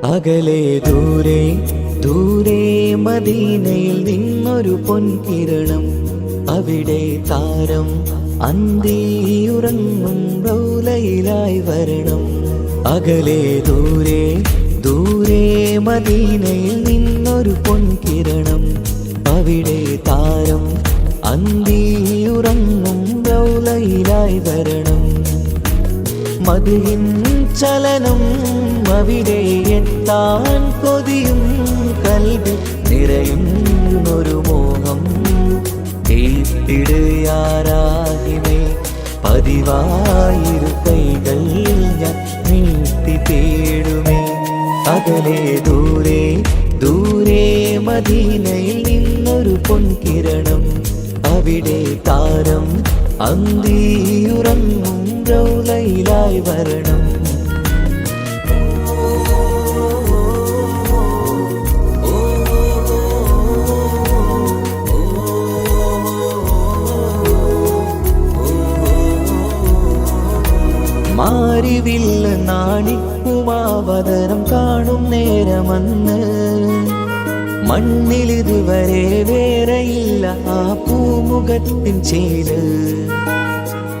അകലെ ദൂരെ ദൂരെ മദീനയിൽ നിന്നൊരു പൊൻകിരണം, അവിടെ താരം അന്തിയുറങ്ങും റൗലയിലായി വരണം. അകലെ ദൂരെ ദൂരെ മദീനയിൽ നിന്നൊരു പൊൻകിരണം, അവിടെ താരം അന്തിയുറങ്ങും റൗലയിലായി വരണം. മദിഹിൻ ചലനം അവിടെ എത്താൻ കൊതിയും കൽബിൽ നിറയുന്നൊരു മോഹം. കേട്ടിടുയാരാഹിമേ പതിവായിരു കൈകൾ ഞാൻ നീട്ടി തേടുമേ. അകലെ ദൂരെ ദൂരെ മദീനയിൽ നിന്നൊരു പൊൻകിരണം, അവിടെ താരം അന്തിയുറങ്ങും റൗലയിലായി വരണം. മാരിവില്ല നാണിക്കുമാവതരം കാണും നേരമന്ന്, മണ്ണിലിതുവരെ വേറെയില്ല ആ പൂമുഖത്തിൻ ചേര്.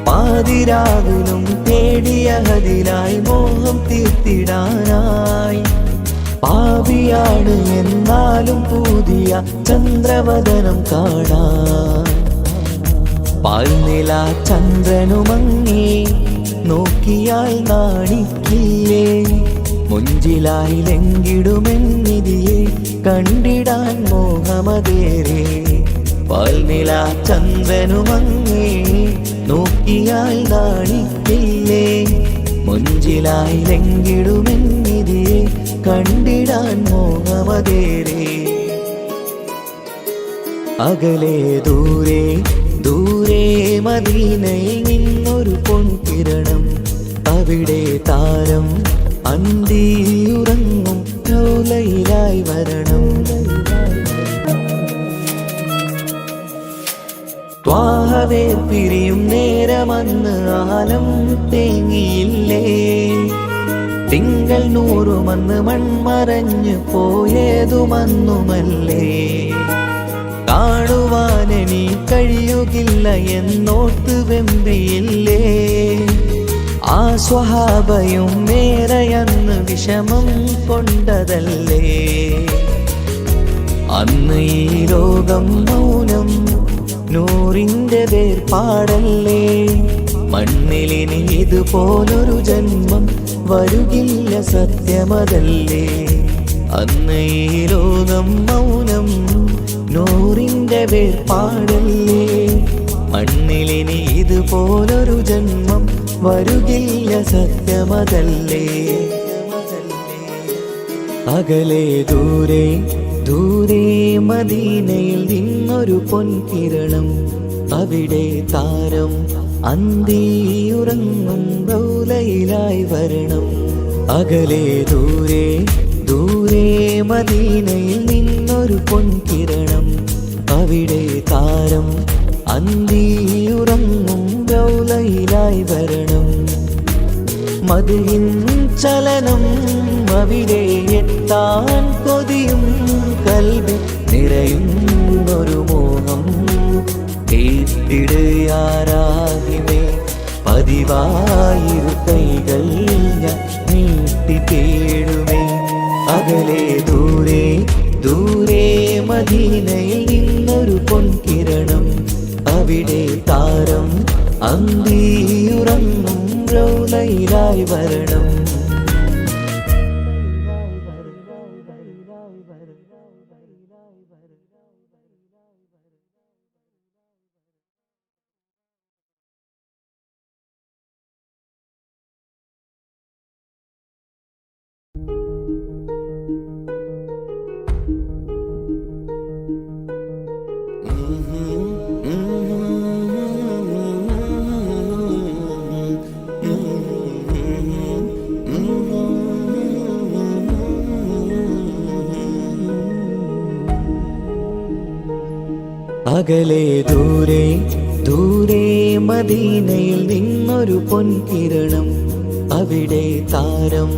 പാതിരാവിലും തേടിയ ഹദിലായി മോഹം തീർത്തിടാനായി, പാപിയാണ് എന്നാലും പുതിയ ചന്ദ്രവദനം കാണാൻ. പാൽനില ചന്ദ്രനുമങ്ങി നോക്കിയാൽ നാണിക്കില്ലേ, മുഞ്ചിലായി ലംഘിടുമെന്നിതിയെ കണ്ടിടാൻ മോഹമതേറെ. പാൽനില ചന്ദ്രനുമങ്ങി നോക്കിയാൽ നാണിക്കില്ലേ, മുഞ്ചിലായി ലംഘിടുമെന്നിതിയെ കണ്ടിടാൻ മോഹമതേറെ. അകലെ ദൂരെ ദൂരെ മദീനയിൽ നിന്നൊരു പൊൻകിരണം, അവിടെ താരം അന്തിയുറങ്ങും റൗലയിലായി വരണം. ത്വാഹവേ പിരിയും നേരമന്ന് ആലം തേങ്ങിയില്ലേ, തിങ്കൾ നൂറുമന്ന് മൺമറഞ്ഞു പോയതുമന്നുമല്ലേ. കാണുവാനെനി കഴിയുകില്ല എന്നോർത്ത് വെമ്പിയില്ലേ, ആ സ്വഹാബയും മേറയന്ന് വിഷമം കൊണ്ടതല്ലേ. അന്ന് ഈ ലോകം മൗനം നൂറിൻ്റെ വേർപാടല്ലേ, മണ്ണിലിനി ഇതുപോലൊരു ജന്മം വരുകില്ല സത്യമതല്ലേ. അന്ന് ഈ ലോകം മൗനം നൂറിൻ്റെ വേർപാടല്ലേ, മണ്ണിലിനി ഇതുപോലൊരു ജന്മം വരുകില്ല സത്യമതല്ലേ. അകലെ ദൂരെ ദൂരെ മദീനയിൽ നിന്നൊരു പൊൻകിരണം, അവിടെ താരം അന്തിയുറങ്ങും റൗലയിലായി വരണം. അകലെ ദൂരെ ദൂരെ മദീനയിൽ നിന്നൊരു പൊൻകിരണം, അവിടെ താരം അന്തിയുറങ്ങും റൗലയിലായി വരണം. മദിഹിൻ ചലനം അവിടെ എത്താൻ കൊതിയും കൽബിൽ നിറയുന്നൊരു മോഹം. കേട്ടിടുയാരാഹിമേ പതിവായിരു കൈകൾ ഞാൻ നീട്ടി തേടുമേ. അകലെ ദൂരെ ദൂരെ മദീനയിൽ നിന്നൊരു പൊൻകിരണം, അവിടെ താരം അന്തിയുറങ്ങും റൗലയിലായി വരണം. അകലെ ദൂരെ ദൂരെ മദീനയിൽ നിന്നൊരു പൊൻകിരണം, അവിടെ താരം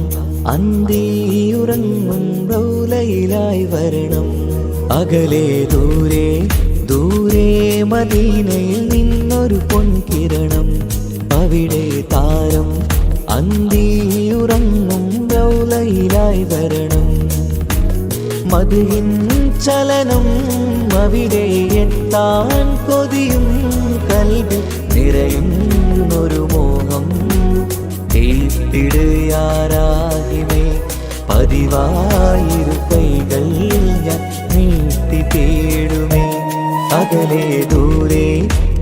അന്തിയുറങ്ങും റൗലയിലായി വരണം. അകലെ ദൂരെ ദൂരെ മദീനയിൽ നിന്നൊരു പൊൻകിരണം. അവിടെ താരം അന്തിയുറങ്ങും റൗലയിലായി വരണം. മദിഹിൻ ചലനം അവിടെ എത്താൻ കൊതിയും കൽബിൽ നിറയുന്നൊരു മോഹം. കേട്ടിടുയാരാകിമേ പതിവായിരു കൈകൾ ഞാൻ നീട്ടി തേടുമേ. അകലെ ദൂരെ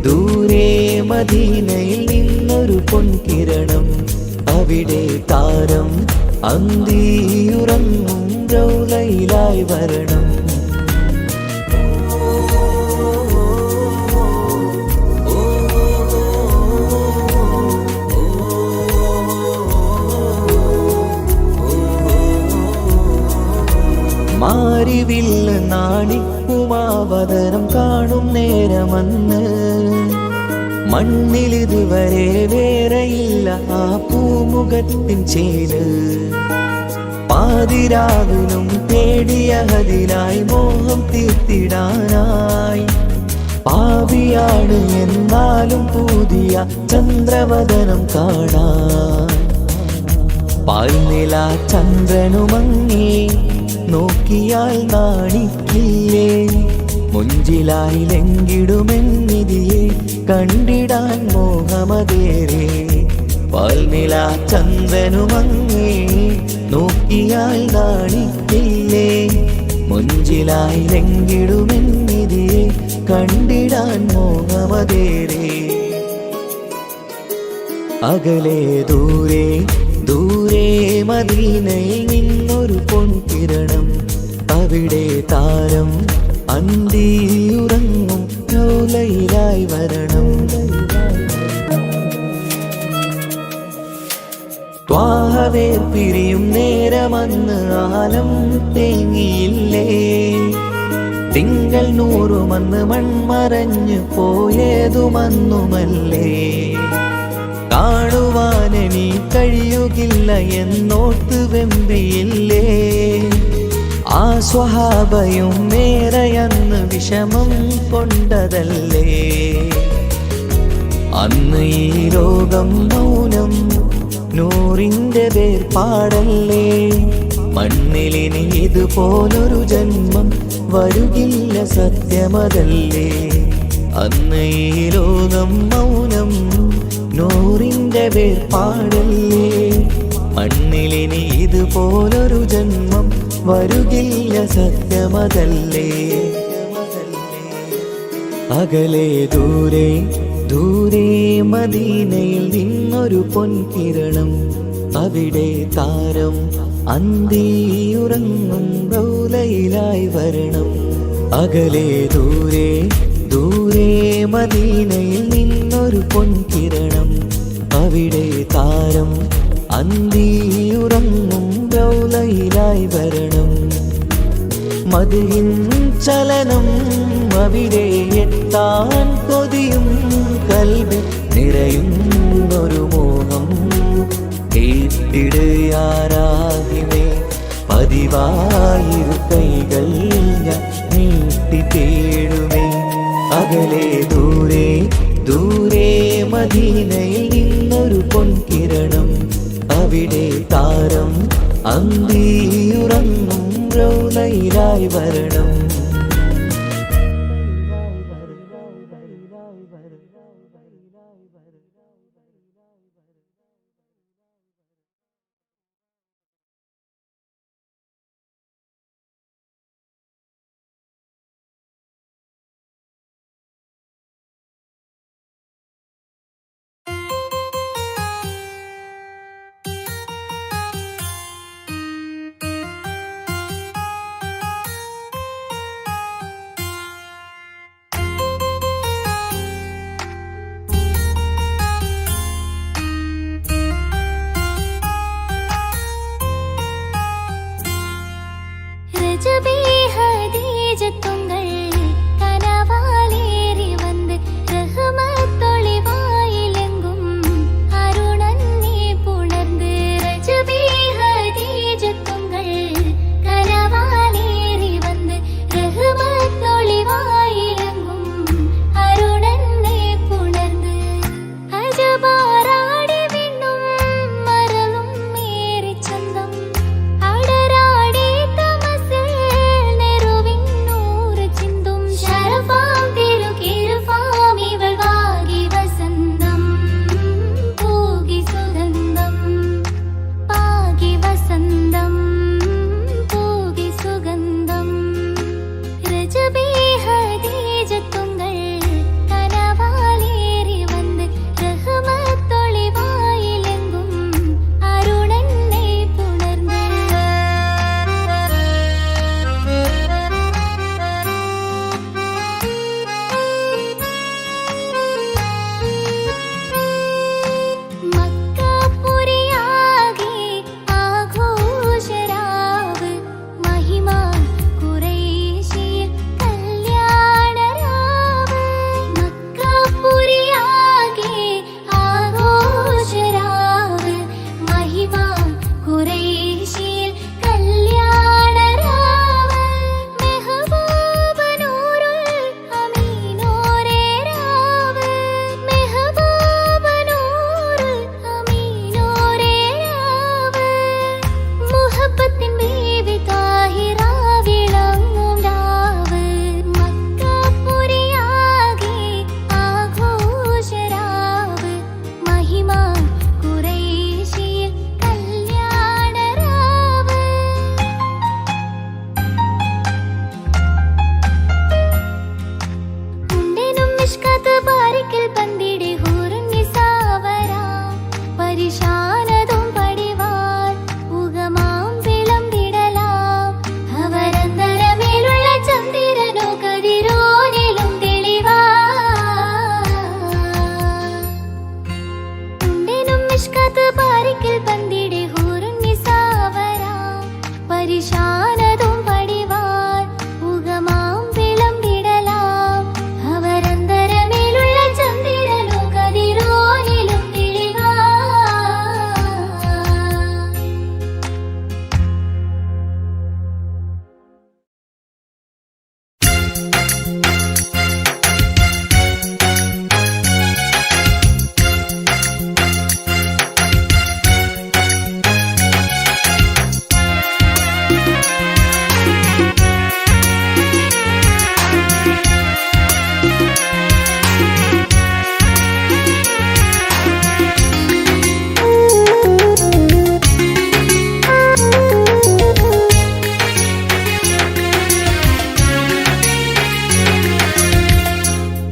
ദൂരെ മദീനയിൽ നിന്നൊരു പൊൻകിരണം. അവിടെ താരം അന്തിയുറങ്ങും റൗലയിലായി വരണം. മാരിവില്ല് നാണിക്കുമാവതരം കാണും നേരമന്ന് മണ്ണിലിതുവരെ വേറെയില്ല ആ പൂമുഖത്തിൻ ചേല്. പാതിരാവിലും തേടിയ ഹദിനായി മോഹം തീർത്തിടാനായി. പാപിയാണ് എന്നാലും പുതിയ ചന്ദ്രവദനം കാണാൻ. പാൽനില ചന്ദ്രനുമങ്ങി നോക്കിയാൽ നാണിക്കില്ലേ. മുഞ്ചിലായി ലംഘിടുമെന്നിതിയെ കണ്ടിടാൻ മോഹമതേറെ. പാൽനില ചന്ദ്രനുമങ്ങി നോക്കിയാൽ നാണിക്കില്ലേ. മുഞ്ചിലായി ലംഘിടുമെന്നിതിയെ കണ്ടിടാൻ മോഹമതേറെ. അകലെ ദൂരെ ദൂരെ മദീനയിൽ നിന്നൊരു പൊൻകിരണം. അവിടെ താരം അന്തിയുറങ്ങും റൗലയിലായി വരണം. ത്വാഹവേർ പിരിയും നേരമന്ന് ആലം തേങ്ങിയില്ലേ. തിങ്കൾ നൂറുമന്ന് മൺമറഞ്ഞു പോയതുമന്നുമല്ലേ. കാണുവാനെനി കഴിയുകില്ല എന്നോർത്ത് വെമ്പിയില്ലേ. ആ സ്വഹാബയും മേറയന്ന് വിഷമം കൊണ്ടതല്ലേ. അന്ന് ഈ ലോകം മൗനം നൂറിൻ്റെ വേർപാടല്ലേ. മണ്ണിലിനി ഇതുപോലൊരു ജന്മം വരുകില്ല സത്യമതല്ലേ. അന്ന് ഈ ലോകം മൗനം നൂറിൻ്റെ വേർപാടല്ലേ. മണ്ണിലിനി ഇതുപോലൊരു ജന്മം വരുകില്ല സത്യമതല്ലേ. അകലെ ദൂരെ ദൂരെ മദീനയിൽ നിന്നൊരു പൊൻകിരണം. അവിടെ താരം അന്തിയുറങ്ങും റൗലയിലായി വരണം. അകലെ ദൂരെ ദൂരെ മദീനയിൽ നിന്നൊരു പൊൻകിരണം. അവിടെ താരം അന്തിയുറങ്ങും റൗലയിലായി വരണം. മദിഹിൻ ചലനം അവിടെ എത്താൻ കൊതിയും കൽബിൽ നിറയുന്നൊരു മോഹം. കേട്ടിടുയാരാകിമേ പതിവായിരു കൈകൾ ഞാൻ നീട്ടി തേടുമേ. അകലെ ദൂരെ ദൂരെ മദീനയിൽ നിന്നൊരു പൊൻകിരണം. അവിടെ താരം അന്തിയുറങ്ങും റൗലയിലായി വരണം.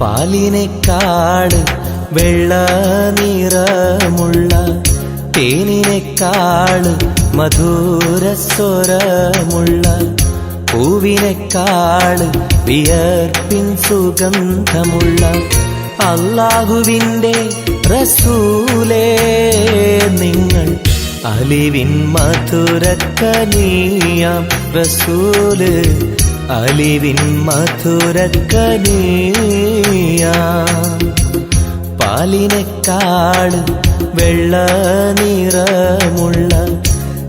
പാലിനേക്കാള് വെള്ള നിറമുള്ള തേനിനേക്കാള് മധുരസ്വരമുള്ള പൂവിനേക്കാള് വിയർപ്പിൻ സുഗന്ധമുള്ള അല്ലാഹുവിൻ്റെ റസൂലേ നിങ്ങൾ അലിവിൻ മധുരക്കനിയാം റസൂല് അലിവിൻ മധുരക്കനിയാം പാലിനേക്കാള് വെള്ള നിറമുള്ള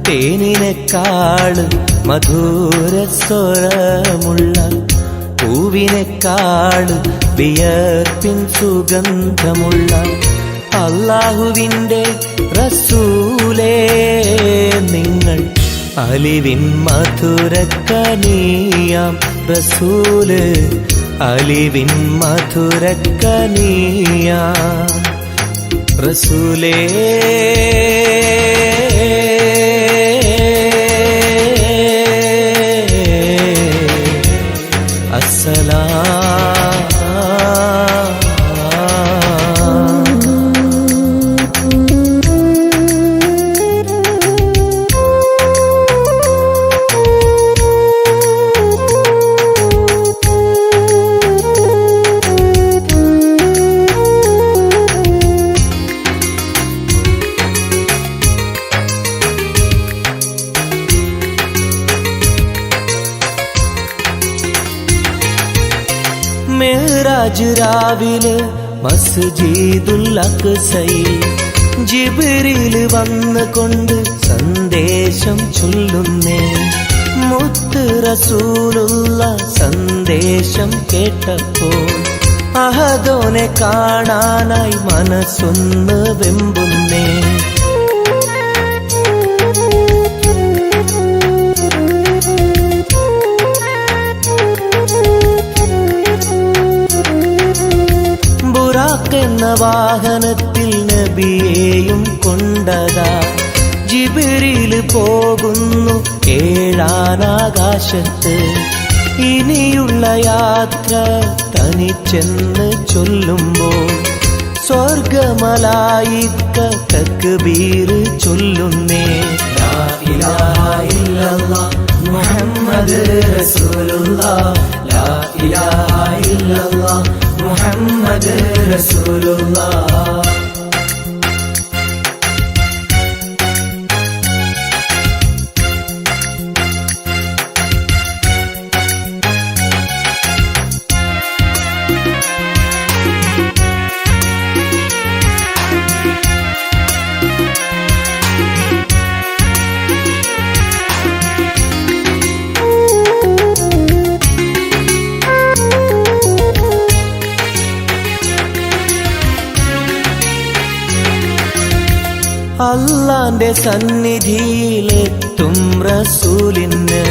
തേനിനേക്കാള് മധുരസ്വരമുള്ള പൂവിനേക്കാള് വിയർപ്പിൻ സുഗന്ധമുള്ള അല്ലാഹുവിൻ്റെ റസൂലേ നിങ്ങൾ അലിവിൻ മധുരക്കനിയാം റസൂല് അലിവിൻ മധുരക്കനിയാം റസൂലേ മെഹ്റാജ് രാവിലെ മസ്ജിദുൽ അഖ്സയിൽ ജിബ്രീൽ വന്നുകൊണ്ട് സന്ദേശം ചൊല്ലുന്നേ മുത്ത് റസൂലുള്ള സന്ദേശം കേട്ടപ്പോൾ അഹദോനെ കാണാനായി മനസ്സൊന്ന് വെമ്പുന്നേ എന്ന വാഹനത്തിൽ നബിയെയും കൊണ്ടതാ ജിബ്രീൽ പോകുന്നു ഏഴാനാകാശത്ത് ഇനിയുള്ള യാത്ര തനിച്ചെന്ന് ചൊല്ലുമ്പോൾ സ്വർഗമലായിക്ക തക്ബീർ ചൊല്ലുന്നേ ലാ ഇലാഹ ഇല്ലല്ലാഹ് മുഹമ്മദ് റസൂലുള്ളാഹ് ലാ ഇലാഹ ഇല്ലല്ലാഹ് മുഹമ്മദ് റസൂലുള്ളാഹ് അല്ലാന്റെ സന്നിധിയിലെത്തും റസൂലിന്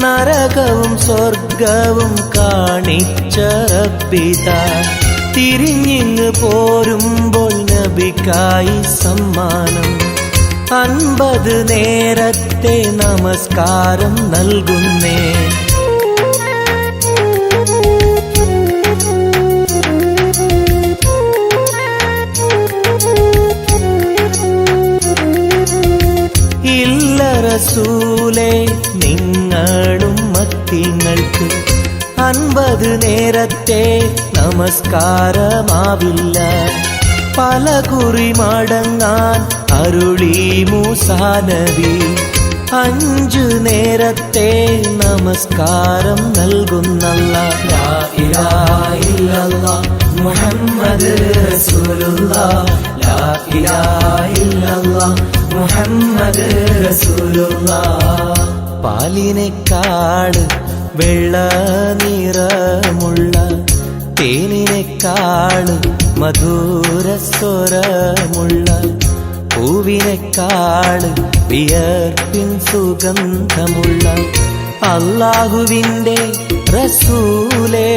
നരകവും സ്വർഗവും കാണിച്ച റബ്ബിതാ തിരിഞ്ഞിങ്ങ് പോരുമ്പോൾ നബിക്കായി സമ്മാനം 50 നേരത്തെ നമസ്കാരം നൽകുന്നേ റസൂലേ നിങ്ങളും മത്തിങ്ങൾക്ക് 50 നേരത്തെ നമസ്കാരമാവില്ല പല കുറി മടങ്ങാൻ അരുളി മൂസാ നബി 5 നേരത്തെ നമസ്കാരം നൽകുന്നല്ലാഹ് ലാ ഇലാഹ ഇല്ലല്ലാഹ് മുഹമ്മദ് റസൂലുള്ളാഹ് ലാ ഇലാഹ ഇല്ലല്ലാഹ് മുഹമ്മദ് റസൂലുള്ളാഹ് പാലിനേക്കാള് വെള്ള നിറമുള്ള തേനിനേക്കാള് മധുരസ്വരമുള്ള പൂവിനേക്കാള് വിയർപ്പിൻ സുഗന്ധമുള്ള അല്ലാഹുവിൻ്റെ റസൂലേ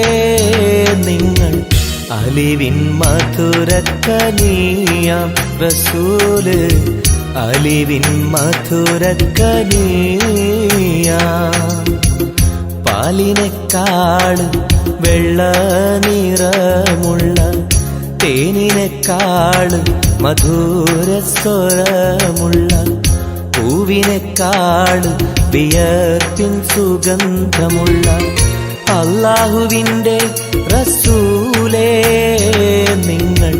നിങ്ങൾ അലിവിൻ മധുരക്കനിയാം റസൂല് അലിവിൻ മധുരക്കനിയാം പാലിനെക്കാളും വെള്ള നിറമുള്ള തേനിനെക്കാളും മധുരസ്വരമുള്ള പൂവിനെക്കാളും വിയർപ്പിൻ സുഗന്ധമുള്ള അല്ലാഹുവിൻ്റെ റസൂലേ നിങ്ങൾ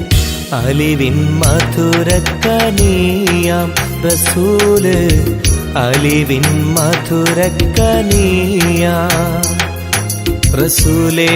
അലിവിൻ മധുരക്കനിയാം റസൂല് അലിവിൻ മധുരക്കനിയാം റസൂലേ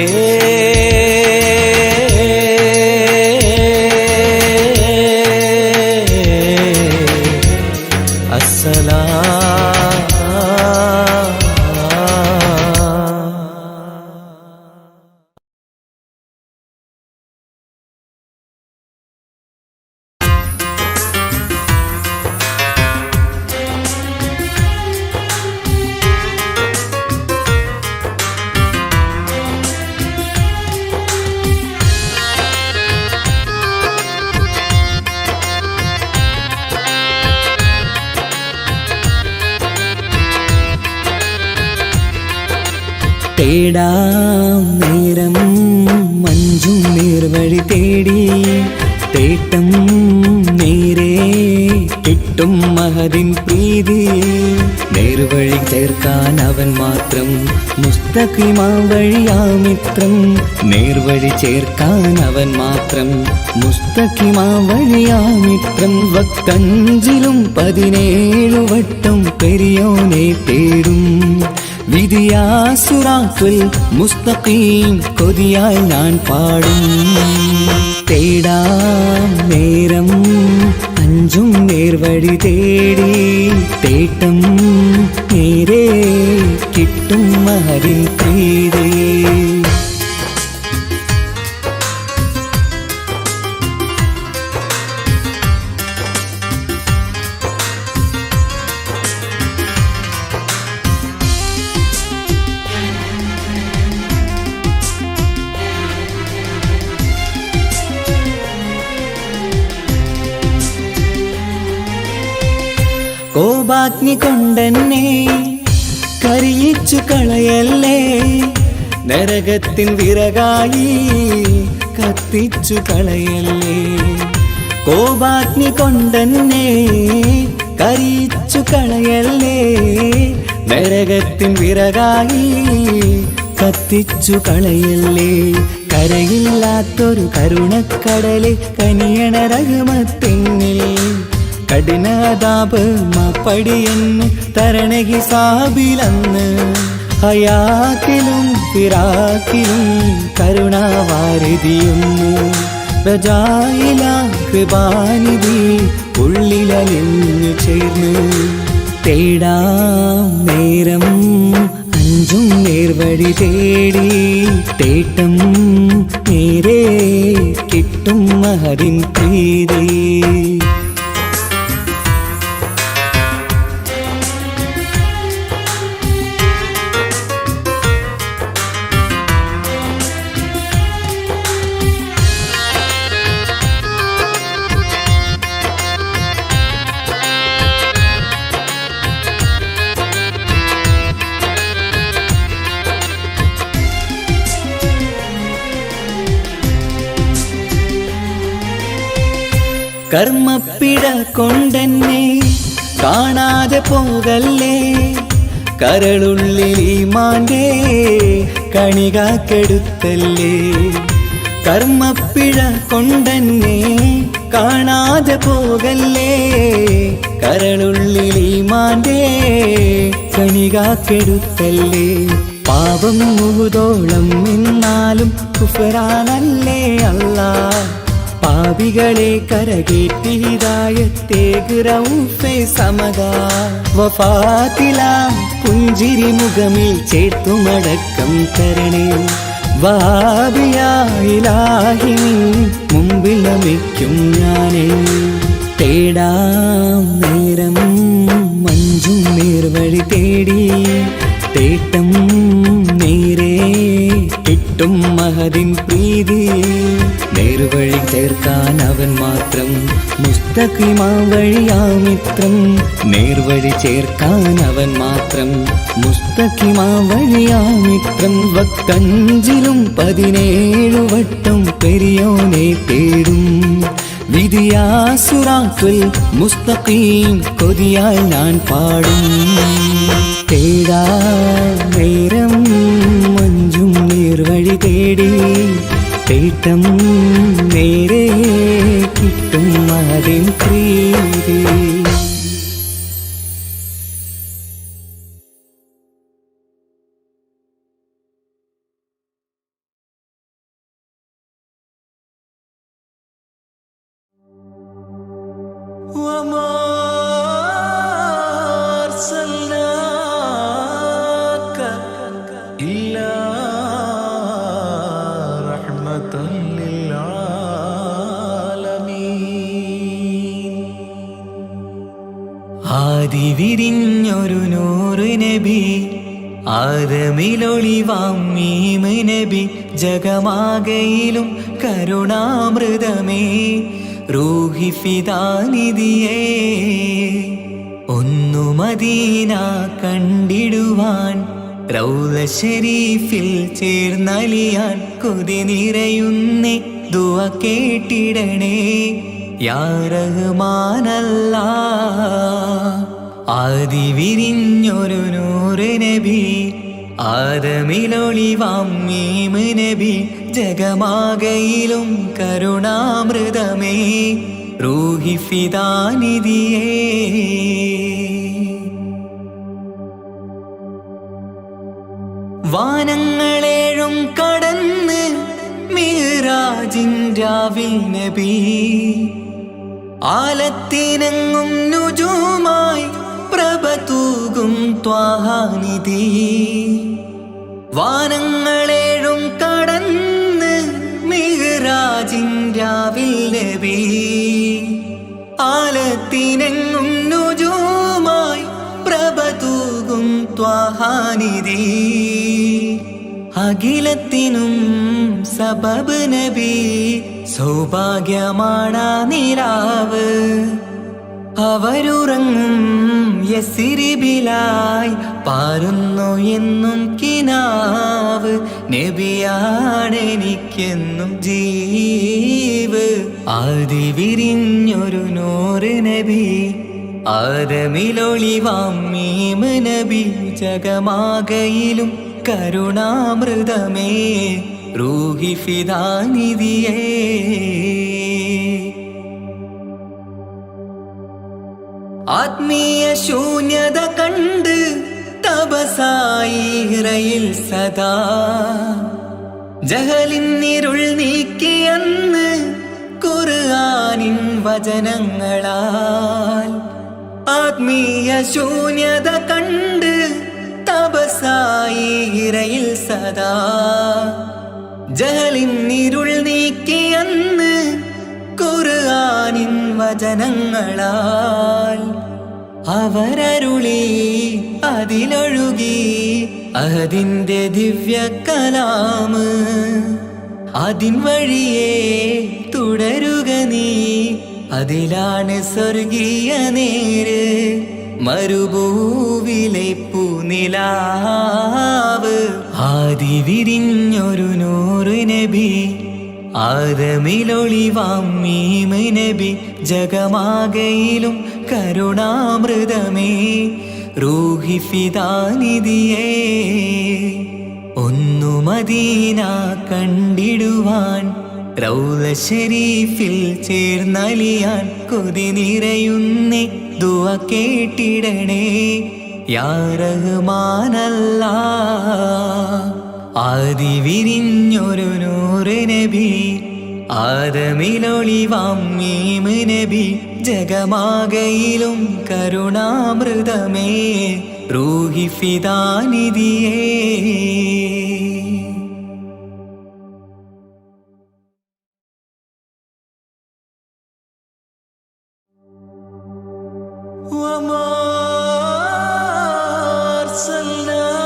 തേടാം നേരം മഞ്ചും നേർവഴി തേടി തേട്ടം നേരെ കിട്ടും മഹദിൻ പ്രീതി നേർവഴി ചേർക്കാൻ അവൻ മാത്രം മുസ്തഖിമാ വഴിയാ മിത്രം നേർവഴി ചേർക്കാൻ അവൻ മാത്രം മുസ്തഖിമാ വഴിയാ മിത്രം വക്കഞ്ചിലും 17 വട്ടം പെരിയോനെ തേടും വിധിയാ സിറാത്തുൽ മുസ്തഖീം കൊതിയാൽ ഞാൻ പാടും തേടാം നേരം അഞ്ചും നേർവഴി തേടി തേട്ടം നേരെ കിട്ടും മഹദിൻ പ്രീതി കോപാഗ്നി കൊണ്ടെന്നെ കരിയിച്ചു കളയല്ലേ നരകത്തിൻ വിറകായി കത്തിച്ചു കളയല്ലേ കോപാഗ്നി കൊണ്ടെന്നെ കരിയിച്ചു കളയല്ലേ നരകത്തിൻ വിറകായി കത്തിച്ചു കളയല്ലേ കരയില്ലാത്തൊരു കരുണക്കടലെ കനിയണ റഹ്മത്തിന്നിൽ കഠിനതാപ് മാപ്പടിയെന്ന് തരണ ഹിസാബിലന്ന് ഹയാക്കിലും ഫിറാക്കിലും കരുണാവാരിതിയൊന്നു പ്രജായിലാക്ക് ബാനിധി ഉള്ളിലലിഞ്ഞു ചേർന്ന് തേടാം നേരം അഞ്ചും നേർവഴി തേടി തേട്ടം നേരെ കിട്ടും മഹദിൻ പ്രീതി കർമ്മപ്പിഴ കൊണ്ടെന്നെ കാണാതെ പോകല്ലേ കരളുള്ളിൽ ഈമാന്റെ കണികാക്കെടുത്തല്ലേ കർമ്മപ്പിഴ കൊണ്ടെന്നെ കാണാതെ പോകല്ലേ കരളുള്ളിൽ ഈമാന്റെ കണികാക്കെടുത്തല്ലേ പാപം മുഴുതോളം എന്നാലും കുഫ്റാനല്ലേ അല്ലാഹ് പാപികളെ കരകേറ്റി ഹിദായത്തേക്ക് റഊഫേ സമദാ വഫാത്തിലാം പുഞ്ചിരി മുഖമിൽ ചേർത്തുമടക്കം തരണേ വഹാബിയാ ഇലാഹി മുമ്പിൽ നമിക്കും ഞാനേ തേടാം നേരം മഞ്ചും നേർവഴി തേടി തേട്ടം നേരെ കിട്ടും മഹദിൻ പ്രീതി നേർവഴി ചേർക്കാൻ അവൻ മാത്രം. മുസ്തഖിമാ വഴിയാ മിത്രം, നേർവഴി ചേർക്കാൻ അവൻ മാത്രം. മുസ്തഖിമാ വഴിയാ മിത്രം. വക്തഞ്ചിലും 17 വട്ടം പെരിയോനെ തേടും. വിധിയാസുറാത്തുൽ മുസ്തഖീം കൊതിയാൽ ഞാൻ പാടും. തേടാ നേരം മഞ്ചും നേർവഴി തേടി, തേട്ടം നേരെ കിട്ടും അതിൻ പ്രീതി. وما أرسلناك إلا رحمة للعالمين. ആദി വിരിഞ്ഞൊരു നൂറ് നബി, ആദമിലൊളിവാം മീമ് നബി. ജഗമാകയിലും കരുണാമൃതമേ, റൂഹി ഫിദാനിധിയേ. ഒന്നു മദീന കണ്ടിടുവാൻ, റൗള ശരീഫിൽ ചേർന്നലിയാൻ കൊതി നിറയുന്നേ. ദുആ കേട്ടിടണേ യാ റഹ്മാനല്ലാഹ്. ആദി വിരിഞ്ഞൊരു നൂറ് നബി, ആദമിലൊളിവാം മീമ് നബി. ജഗമാകയിലും കരുണാമൃതമേ, റൂഹി ഫിദാനിധിയേ. വാനങ്ങളേഴും കടന്ന് മിഅ്റാജിൻ രാവിൽ നബി, ആലത്തിനെങ്ങും നുജൂമായി പ്രഭ തൂകും ത്വാഹാനിധി. വാനങ്ങളേഴും കടന്ന് മിഅ്റാജിൻ രാവിൽ നബി, ആലത്തിനെങ്ങും നുജൂമായി പ്രഭ തൂകും ത്വാഹാനിധി. അഖിലത്തിനും സബബ് നബി, സൗഭാഗ്യമാണാ നിലാവ്. അവരുറങ്ങും യസിരിബിലായി പാരുന്നു എന്നും കിനാവ്. നബിയാണെനിക്കെന്നും ജീവ്. ആദി വിരിഞ്ഞൊരു നൂറ് നബി, ആദമിലൊളിവാം മീമ് നബി. ജഗമാകയിലും കരുണാമൃതമേ, റൂഹി ഫിദാനിധിയേ. ആത്മീയ ശൂന്യത കണ്ട് തപസായി ഇറയിൽ സദാ, ജഹലിന്നിരുൾ നീക്കിയെന്ന് ഖുർആനിൻ വചനങ്ങളാൽ. ആത്മീയ ശൂന്യത കണ്ട് തപസായി ഇറയിൽ സദാ, ജഹലിന്നിരുൾ നീക്കിയെന്ന് ഖുർആനിൻ വചനങ്ങളാൽ. അവരരുളി അതിലൊഴുകി അതിന്റെ ദിവ്യ കലാമ്. അതിൻ വഴിയേ തുടരുക നീ, അതിലാണ് സ്വർഗീയ നേര്. മരുഭൂവിലെ പൂനിലാവ്. ആദി വിരിഞ്ഞൊരു നൂറ് നബി, ആദമിലൊളിവാം മീമ് നബി. ജഗമാകയിലും കരുണാമൃതമേ, റൂഹി ഫിദാനിധിയേ. ഒന്നു മദീന കണ്ടിടുവാൻ, റൗള ശരീഫിൽ ചേർന്നലിയാൻ കൊതി നിറയുന്നേ. ദുആ കേട്ടിടണേ യാ റഹ്മാനല്ലാഹ്. ആദി വിരിഞ്ഞൊരു നൂറ് നബി, ആദമിലൊളിവാം മീമ് നബി. ജഗമാകയിലും കരുണാമൃതമേ, റൂഹി ഫിദാനിധിയേ. وما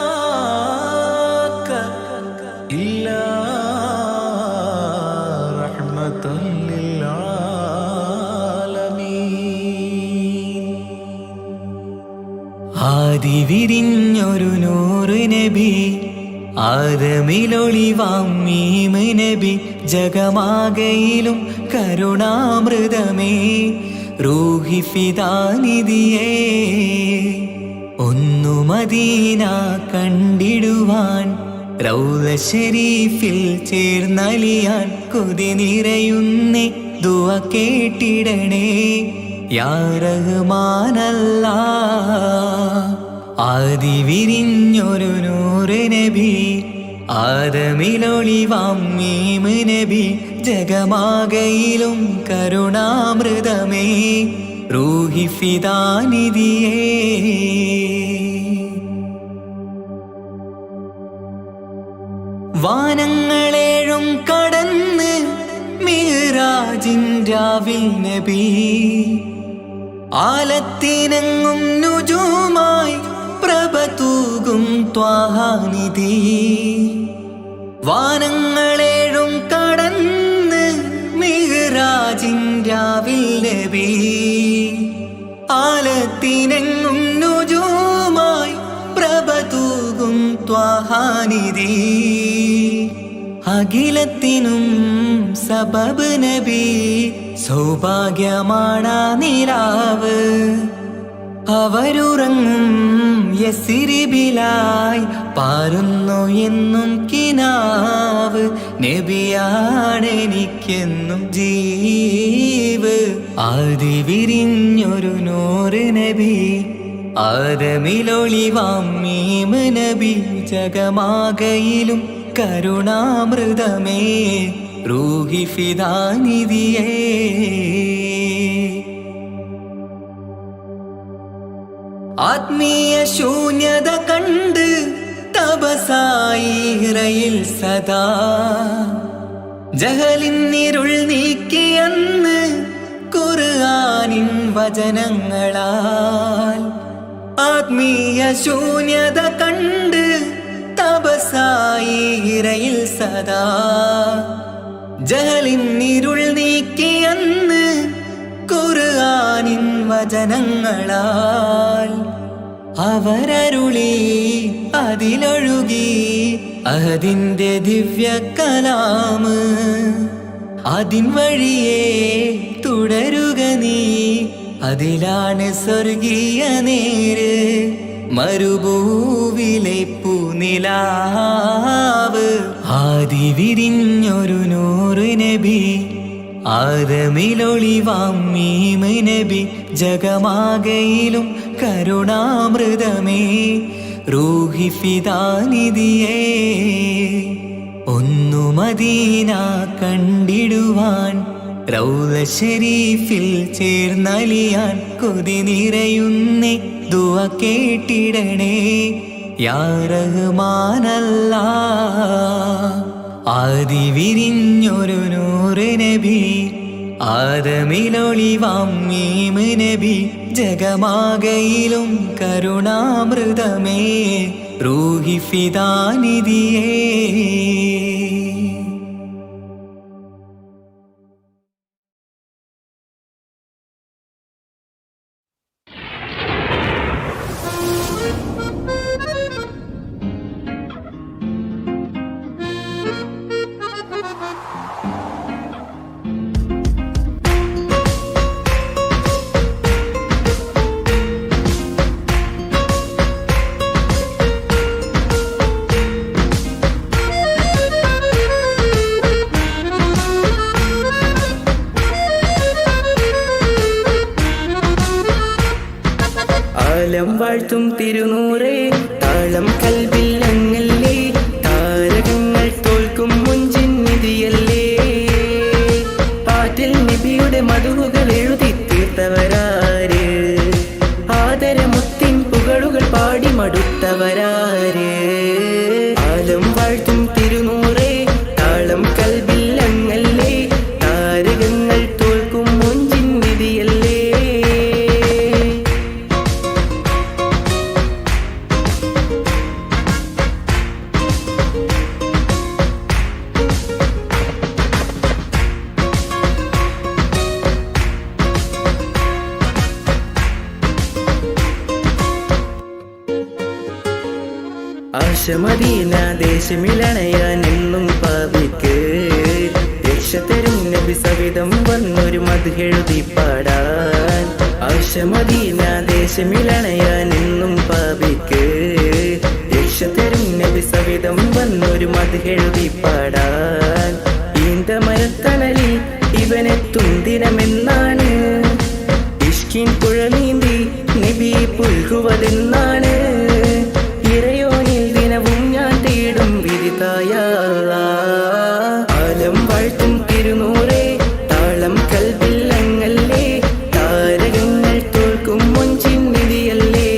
أرسلناك إلا رحمة للعالمين. ആദി വിരിഞ്ഞൊരു നൂറ് നബി ആദമിലൊളിവാം മീമ് നബി ജഗമാകയിലും കരുണാമൃതമേ റൂഹി ഫിദാനിധിയേ ഒന്നു മദീന കണ്ടിടുവാൻ റൗള ശരീഫിൽ ചേർന്നലിയാൻ കൊതി നിറയുന്നേ ദുആ കേട്ടിടണേ യാ റഹ്മാനല്ലാ ആദി വിരിഞ്ഞൊരു നൂറ് നബി ആദമിലൊളിവാം മീമ് നബി ജഗമാകയിലും കരുണാമൃതമേ റൂഹി ഫിദാനിധിയേ വാനങ്ങളേഴും കടന്ന് മിഹ്റാജിൻ രാവിൽ നബി ആലത്തിനെങ്ങും നുജൂമായി പ്രഭ തൂകും ത്വാഹാനിധി വാനങ്ങളേഴും കടന്ന് മിഹ്റാജിൻ രാവിൽ നബി ആലത്തിനെങ്ങും നുജൂമായി പ്രഭ തൂകും ത്വാഹാനിധി അഖിലത്തിനും സബബ് നബി സൗഭാഗ്യമാണ് നിലാവ് അവരുറങ്ങും യസിരിബിലായി പാരുന്നു എന്നും കിനാവ് നബിയാണെനിക്കെന്നും ജീവ് ആദി വിരിഞ്ഞൊരു നൂറ് നബി ആദമിലൊളിവാം മീമ് നബി ജഗമാകയിലും കരുണാമൃതമേ റൂഹി ഫിദാനിധിയേ ആത്മീയ ശൂന്യത കണ്ട് തപസായി ഇറയിൽ സദാ ജഹലിന്നിരുൾ നീക്കിയന്ന് ഖുർആനിൻ വചനങ്ങളാൽ ആത്മീയ ശൂന്യത കണ്ട് തപസായി ഇറയിൽ സദാ ജഹലിന്നിരുൾ നീക്കിയന്ന് ഖുർആനിൻ വചനങ്ങളാൽ അവരരുളി അതിലൊഴുകി അഹദിന്റെ ദിവ്യ കലാമ് അതിൻ വഴിയേ തുടരുക നീ അതിലാണ് സ്വർഗീയ നേര് മരുഭൂവിലെ പൂനിലാവ് ആദി വിരിഞ്ഞൊരു നൂറ് നബി ആദമിലൊളിവാം മീമ് നബി ജഗമാകയിലും കരുണാമൃതമേ റൂഹി ഫിദാനിധിയേ ഒന്നു മദീന കണ്ടിടുവാൻ റൗള ശരീഫിൽ ചേർന്നലിയാൻ കൊതി നിറയുന്നേ ദുആ കേട്ടിടണേ യാ റഹ്മാനല്ലാ ആദി വിരിഞ്ഞൊരു നൂറ് നബി ആദമിലൊളിവാം മീമ് നബി ജഗമാകയിലും കരുണാമൃതമേ റൂഹി ഫിദാനിധിയേ കാലം വാഴ്ത്തും തിരുനൂറേ താളം കൽവിൽ അങ്ങല്ലേ താരകങ്ങൾ തോൽക്കും മുഞ്ചിൻ നിധിയല്ലേ പാട്ടിൽ നബിയുടെ മധുകൾ എഴുതി തീർത്തവരാര് ആദരമുത്തിൻ പുകളുകൾ പാടി മടുത്തവരാര് കാലം വാഴ്ത്തും തിരുനൂറേ താളം കൽവിൽ അങ്ങല്ലേ താരകങ്ങൾ തോൽക്കും മുഞ്ചിൻ നിധിയല്ലേ ആശമദീന ദേശമിലണയാൻ എന്നും പാപിക്ക് രക്ഷ തരും നബി സവിധം വന്നൊരു മദ്ഹെഴുതി പാടാൻ. ആശമദീന ദേശമിലണയാൻ എന്നും പാപിക്ക് രക്ഷ തരും നബി സവിധം വന്നൊരു മദ്ഹെഴുതി പാടാൻ. ഈന്തമരത്തണലിൽ ഇവനെത്തും ദിനമെന്നാണ് ഇഷ്കിൻ പുഴ നീന്തി നബി പുൽകുവതെന്നാണ്. ഇറയോനിൽ ദിനവും ഞാൻ തേടും വിധിതായ ആലം വാഴ്ത്തും തിരുനൂറേ താളം കൽബില്ലങ്ങല്ലേ താരകങ്ങൾ തോൽക്കും മുഞ്ചിൻ നിധിയല്ലേ.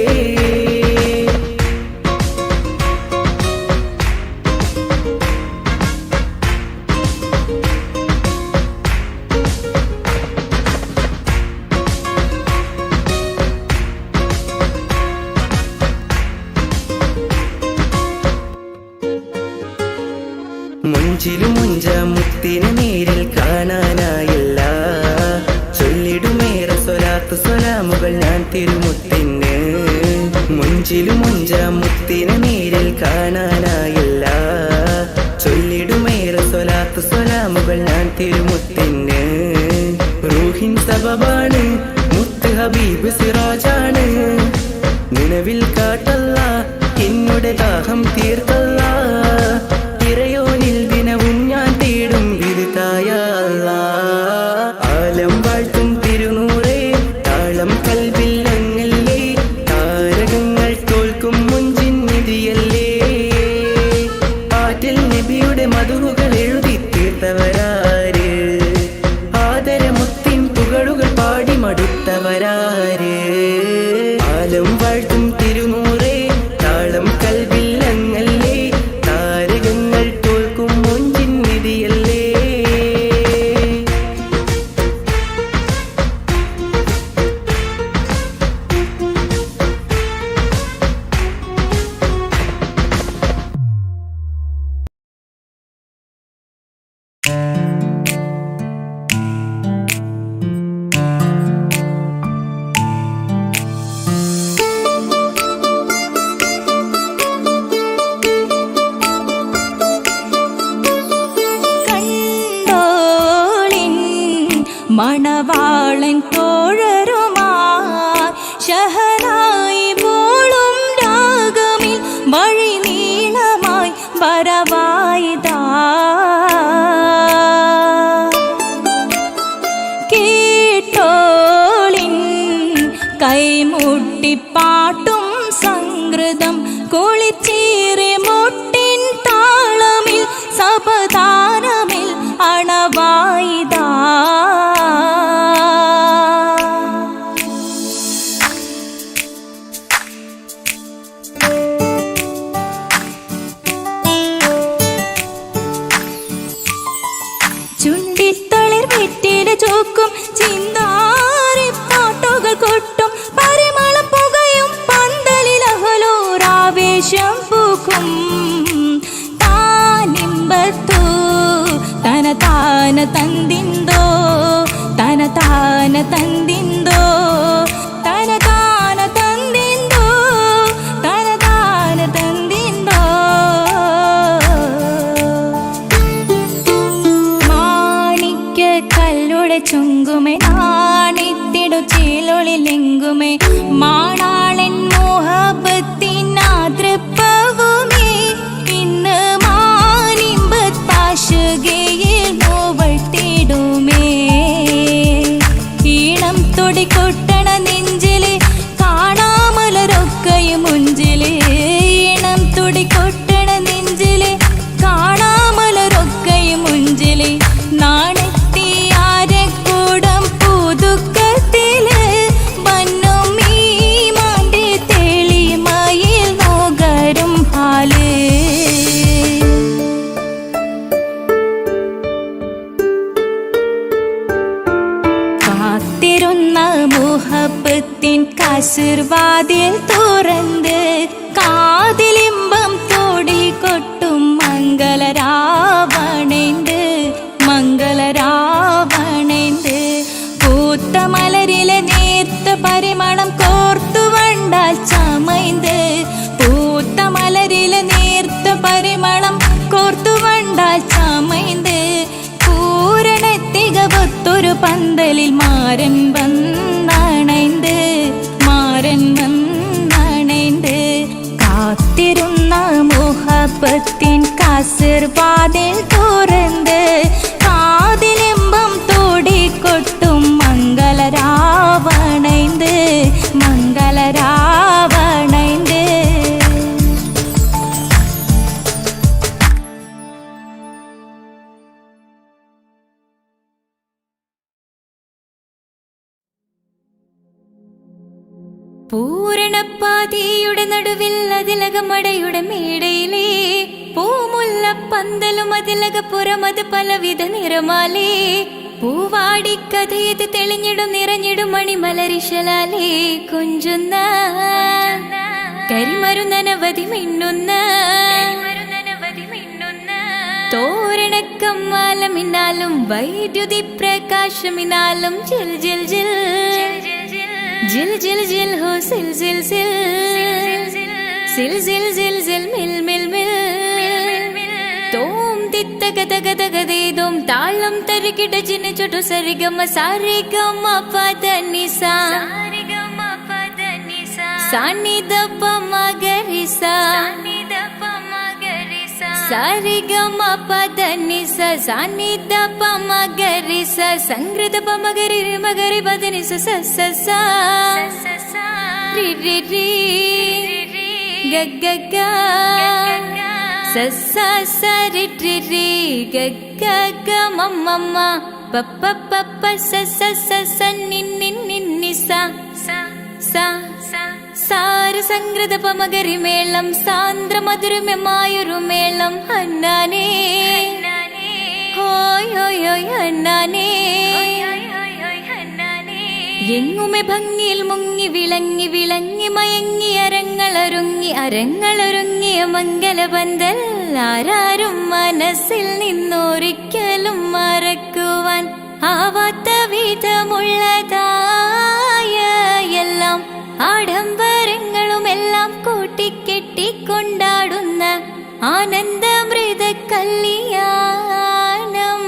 മുഞ്ചിലും മുഞ്ച മുത്തിനെ നേരിൽ കാണാനായില്ല. ചൊല്ലിടുമേറെ സ്വലാത്ത് സ്വലാമുകൾ ഞാൻ തിരുമുത്തിന്. മുഞ്ചിലും മുഞ്ച മുത്തിനെ നേരിൽ കാണാനായില്ല. ചൊല്ലിടുമേറെ സ്വലാത്ത് സ്വലാമുകൾ ഞാൻ തിരുമുത്തിന്. റൂഹിൻ സബബാണ് മുത്ത് ഹബീബ് സിറാജാണ്. നിലവിൽ കാട്ടല്ല എന്നുടെ ദാഹം തീർത്തല്ല. ഇറയോനിൽ ദിനവും ഞാൻ തേടും വിധിതായ ആലം വാഴ്ത്തും തിരുനൂറേ താളം കൽബില്ലങ്ങല്ലേ താരകങ്ങൾ തോൽക്കും മുഞ്ചിൻ നിധിയല്ലേ. പാട്ടിൽ നബിയുടെ മധുകൾ എഴുതി തീർത്തവരാര് ആദരമുത്തിൻ പുകളുകൾ പാടി മടുത്തവരാര്. ആലം വാഴ്ത്തും തിരുനൂറേ താളം കൽബില്ലങ്ങല്ലേ താരകങ്ങൾ തോൽക്കും മുഞ്ചിൻ നിധിയല്ലേ. മണവാളൻ തോഴരുമായി ശഹനായി പോളും രാഗമിൽ വഴി നീളമായി വരവായിതാ. കേട്ടോളിൻ കൈമുട്ടിപ്പാട്ടും സംഗൃതം കുളിച്ചേറി മുട്ടിൻ താളമിൽ സപതാരമിൽ അണവായിതാ. ചുണ്ടിത്തളിർ വെറ്റില ചോക്കും ചിന്താരി പാട്ടുകൾ കൊട്ടും പരിമളം പുകയും പന്തലിൽ അഹലോരാവേശം പൂക്കും. താനിമ്പത്തു തന താന തന്തിന്തോ തന താന തന്തിന്തോ തന താന തന്തിന്തോ തന താന തന്തിന്തോ. മാണിക്യ കല്ലുടെ ചുങ്കുമേ നാണിത്തിടു ചേലൊളിലെങ്കുമേ മാണാളൻ മോഹബത്തിനാതൃപ്പവുമേ പന്തലിൽ മാരൻ വന്നണൈந்து കാത്തിരുന്ന മുഹബത്തിൻ കാസിർവാതിൽ തുറന്ന് കാതിലിമ്പം തോടിക്കൊട്ടും മംഗളരാവണൈந்து പൂരണപ്പാതിയുടെ നടുവിൽ അതിലകമടയുടെ മേടയിലേ പൂമുല്ല പന്തലും അതിലകപ്പുറമത് പലവിധ നിറമാലേ പൂവാടിക്കഥയത് തെളിഞ്ഞിടും നിറഞ്ഞിടും മണിമലരിശലാലേ കൊഞ്ചുന്ന കരിമരുന്നനവധി മിന്നുന്ന തോരണക്കമ്മാലമിന്നാലും വൈദ്യുതി പ്രകാശമിന്നാലും ജിൽ ജിൽ ജിൽ जिल जिल जिल हो सिल सिल सिल सिल सिल सिल सिल मिल मिल मिल तोम तित्त गद गद गदे दोम तालम तरिकिट जिन चुटु सरिगम सारिगम पद निसा सानि दप मगरिसा सारिगम पद निसा सानि दप मगरिसा संगृत पमगरि मगरि पद निसा स स स रि रि रि ग ग ग स स स रि रि रि ग ग ग म म म प प प प स स स स नि नि नि नि सा सा സാരസംഗൃത പമകരി മേളം സാന്ദ്ര മധുരമമായൊരു മേളം ഹന്നാനേ ഹോയ് ഹോയ് ഹോയ് ഹന്നാനേ എങ്ങുമെ ഭംഗിയിൽ മുങ്ങി വിളങ്ങി വിളങ്ങി മയങ്ങി അരങ്ങളൊരുങ്ങിയ മംഗലപന്തൽ ആരാരും മനസ്സിൽ നിന്നൊരിക്കലും മറക്കുവാൻ ആവാത്ത വിധമുള്ളതായ എല്ലാം ആഡംബരങ്ങളുമെല്ലാം കൂട്ടിക്കെട്ടിക്കൊണ്ടാടുന്ന ആനന്ദമൃത കല്യാണം.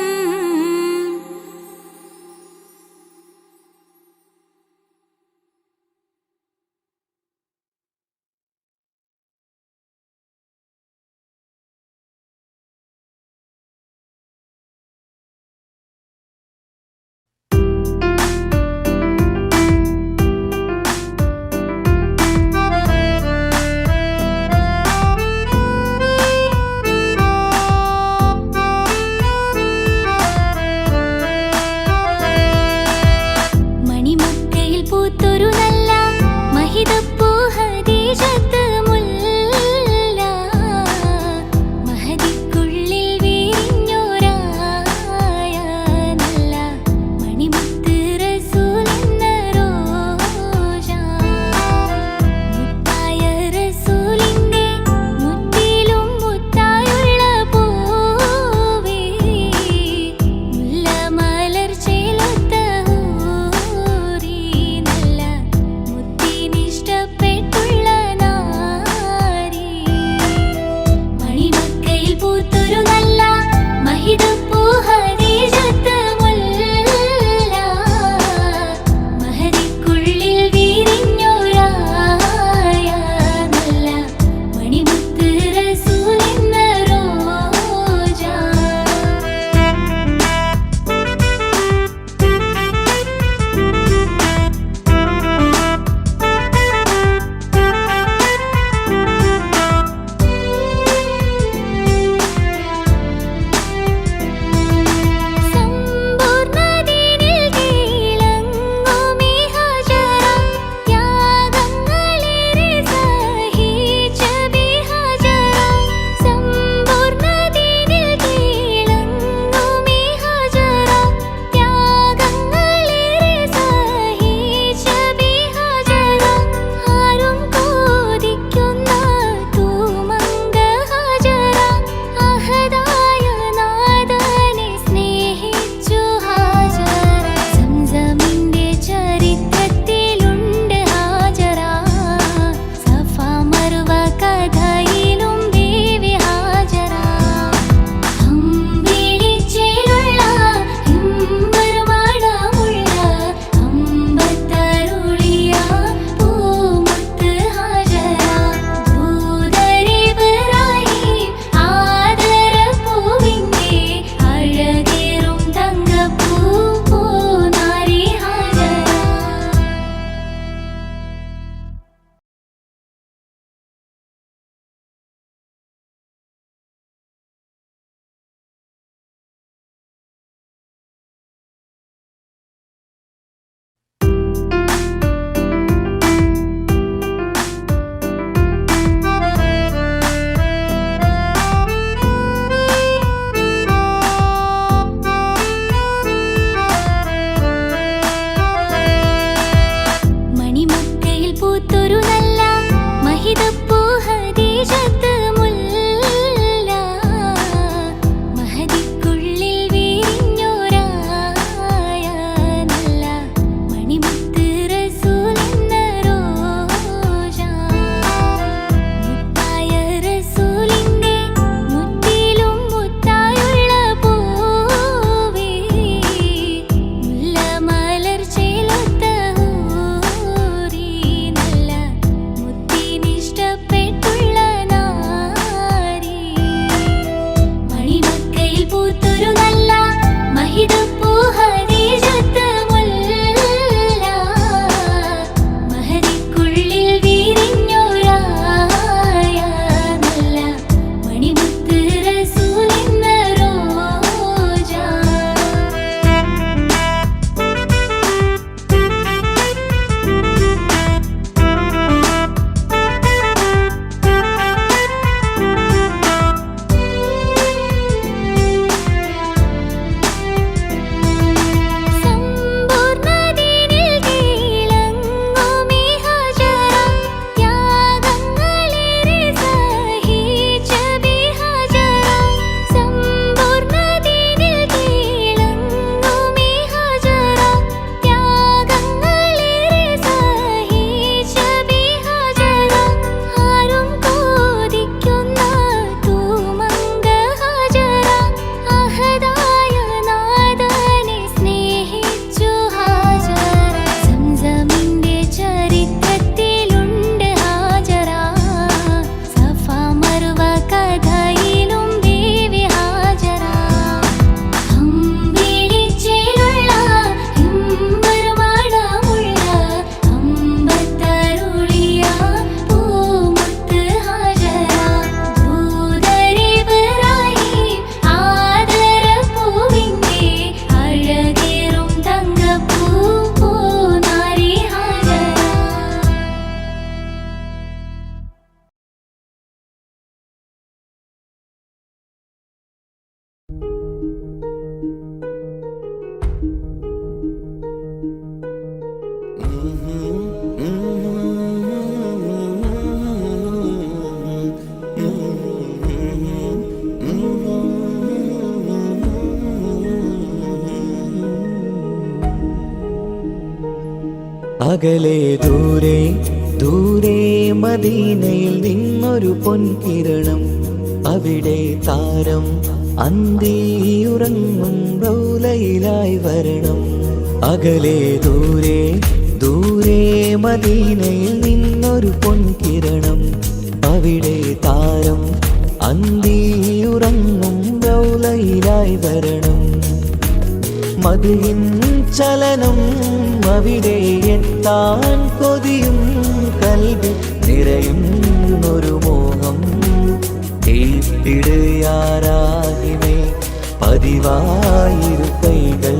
അകലെ ദൂരെ ദൂരെ മദീനയിൽ നിന്നൊരു പൊൻകിരണം, അവിടെ താരം അന്തിയുറങ്ങും റൗലയിലായി വരണം. അകലെ ദൂരെ ദൂരെ മദീനയിൽ നിന്നൊരു പൊൻകിരണം, അവിടെ താരം അന്തിയുറങ്ങും റൗലയിലായി വരണം. മദിഹിൻ ചലനം അവിടെ എത്താൻ കൊതിയും കൽബിൽ നിറയുന്നൊരു മോഹം. ഏറ്റിടുയാരാകിമേ പതിവായിരു കൈകൾ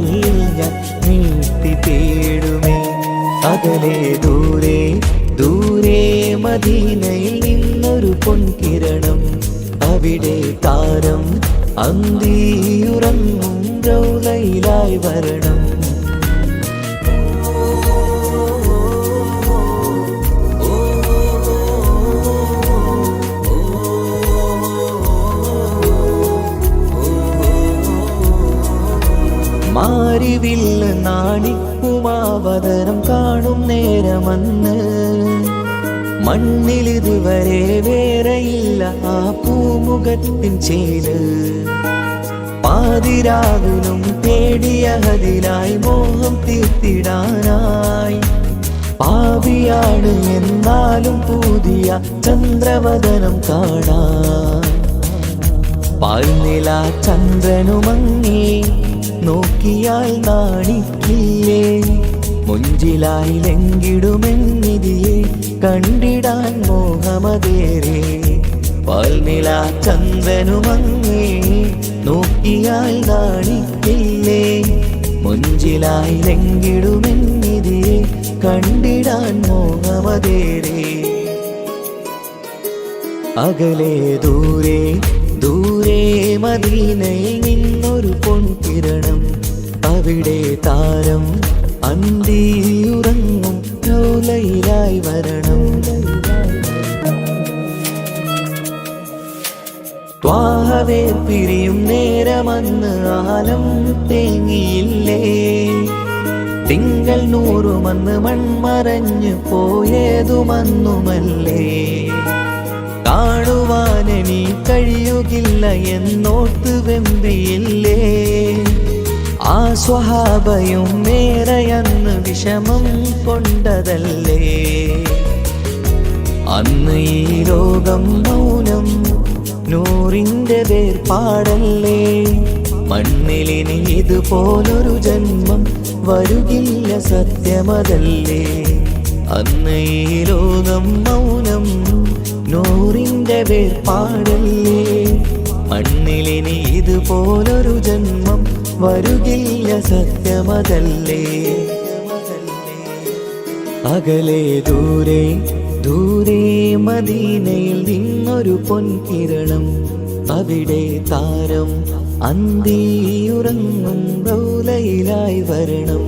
ഞാൻ നീട്ടി തേടുമേ. അകലെ ദൂരെ ദൂരെ മദീനയിൽ നിന്നൊരു പൊൻകിരണം, അവിടെ താരം അന്തിയുറങ്ങും റൗലയിലായി വരണം. മാരിവില്ല് നാണിക്കുമാവതരം കാണും നേരമന്ന്, മണ്ണിലിതുവരെ വേറെയില്ല ആ പൂമുഖത്തിൻ ചേല്. പാതിരാവിലും തേടിയ ഹദിലായി മോഹം തീർത്തിടാനായി, പാപിയാണ് എന്നാലും പുതിയ ചന്ദ്രവദനം കാണാൻ. പാൽനില ചന്ദ്രനുമങ്ങി നോക്കിയാൽ നാണിക്കില്ലേ, മുഞ്ചിലായി ലംഘിടുമെന്നിതിയെ കണ്ടിടാൻ മോഹമതേറെ. പാൽനില ചന്ദ്രനുമങ്ങി നോക്കിയാൽ നാണിക്കില്ലേ, മുഞ്ചിലായി ലംഘിടുമെന്നിതിയെ കണ്ടിടാൻ മോഹമതേറെ. അകലെ ദൂരെ ദൂരെ മദീനയിൽ നിന്നൊരു പൊൻകിരണം, അവിടെ താരം അന്തിയുറങ്ങും റൗലയിലായി വരണം. ത്വാഹവേ പിരിയും നേരമന്ന് ആലം തേങ്ങിയില്ലേ, തിങ്കൾ നൂറുമന്ന് മൺമറഞ്ഞു പോയതുമന്നുമല്ലേ. കാണുവാനെനി കഴിയുകില്ല എന്നോർത്ത് വെമ്പിയില്ലേ, ആ സ്വഹാബയും മേറയന്ന് വിഷമം കൊണ്ടതല്ലേ. അന്ന് ഈ ലോകം മൗനം നൂറിൻ്റെ വേർപാടല്ലേ, മണ്ണിലിനി ഇതുപോലൊരു ജന്മം വരുകില്ല സത്യമതല്ലേ. അന്ന് ഈ ലോകം മൗനം നൂറിൻ്റെ വേർപാടല്ലേ, മണ്ണിലിനി ഇതുപോലൊരു ജന്മം വരുകില്ല സത്യമതല്ലേ. അകലെ ദൂരെ ദൂരെ മദീനയിൽ നിന്നൊരു പൊൻകിരണം, അവിടെ താരം അന്തിയുറങ്ങും റൗലയിലായി വരണം.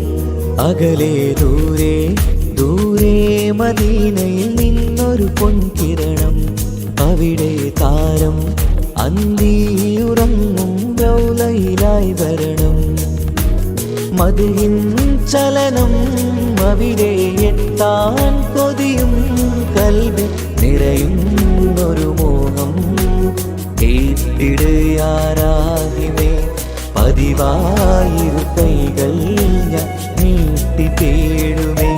അകലെ ദൂരെ ദൂരെ മദീനയിൽ നിന്നൊരു പൊൻകിരണം, അവിടെ താരം അന്തിയുറങ്ങും റൗലയിലായി വരണം. മദിഹിൻ ചലനം അവിടെ എത്താൻ കൊതിയും കൽബിൽ നിറയുന്നൊരു മോഹം. ഏറ്റിടുയാരാകിമേ പതിവായിരു കൈകൾ ഞാൻ നീട്ടി തേടുമേ.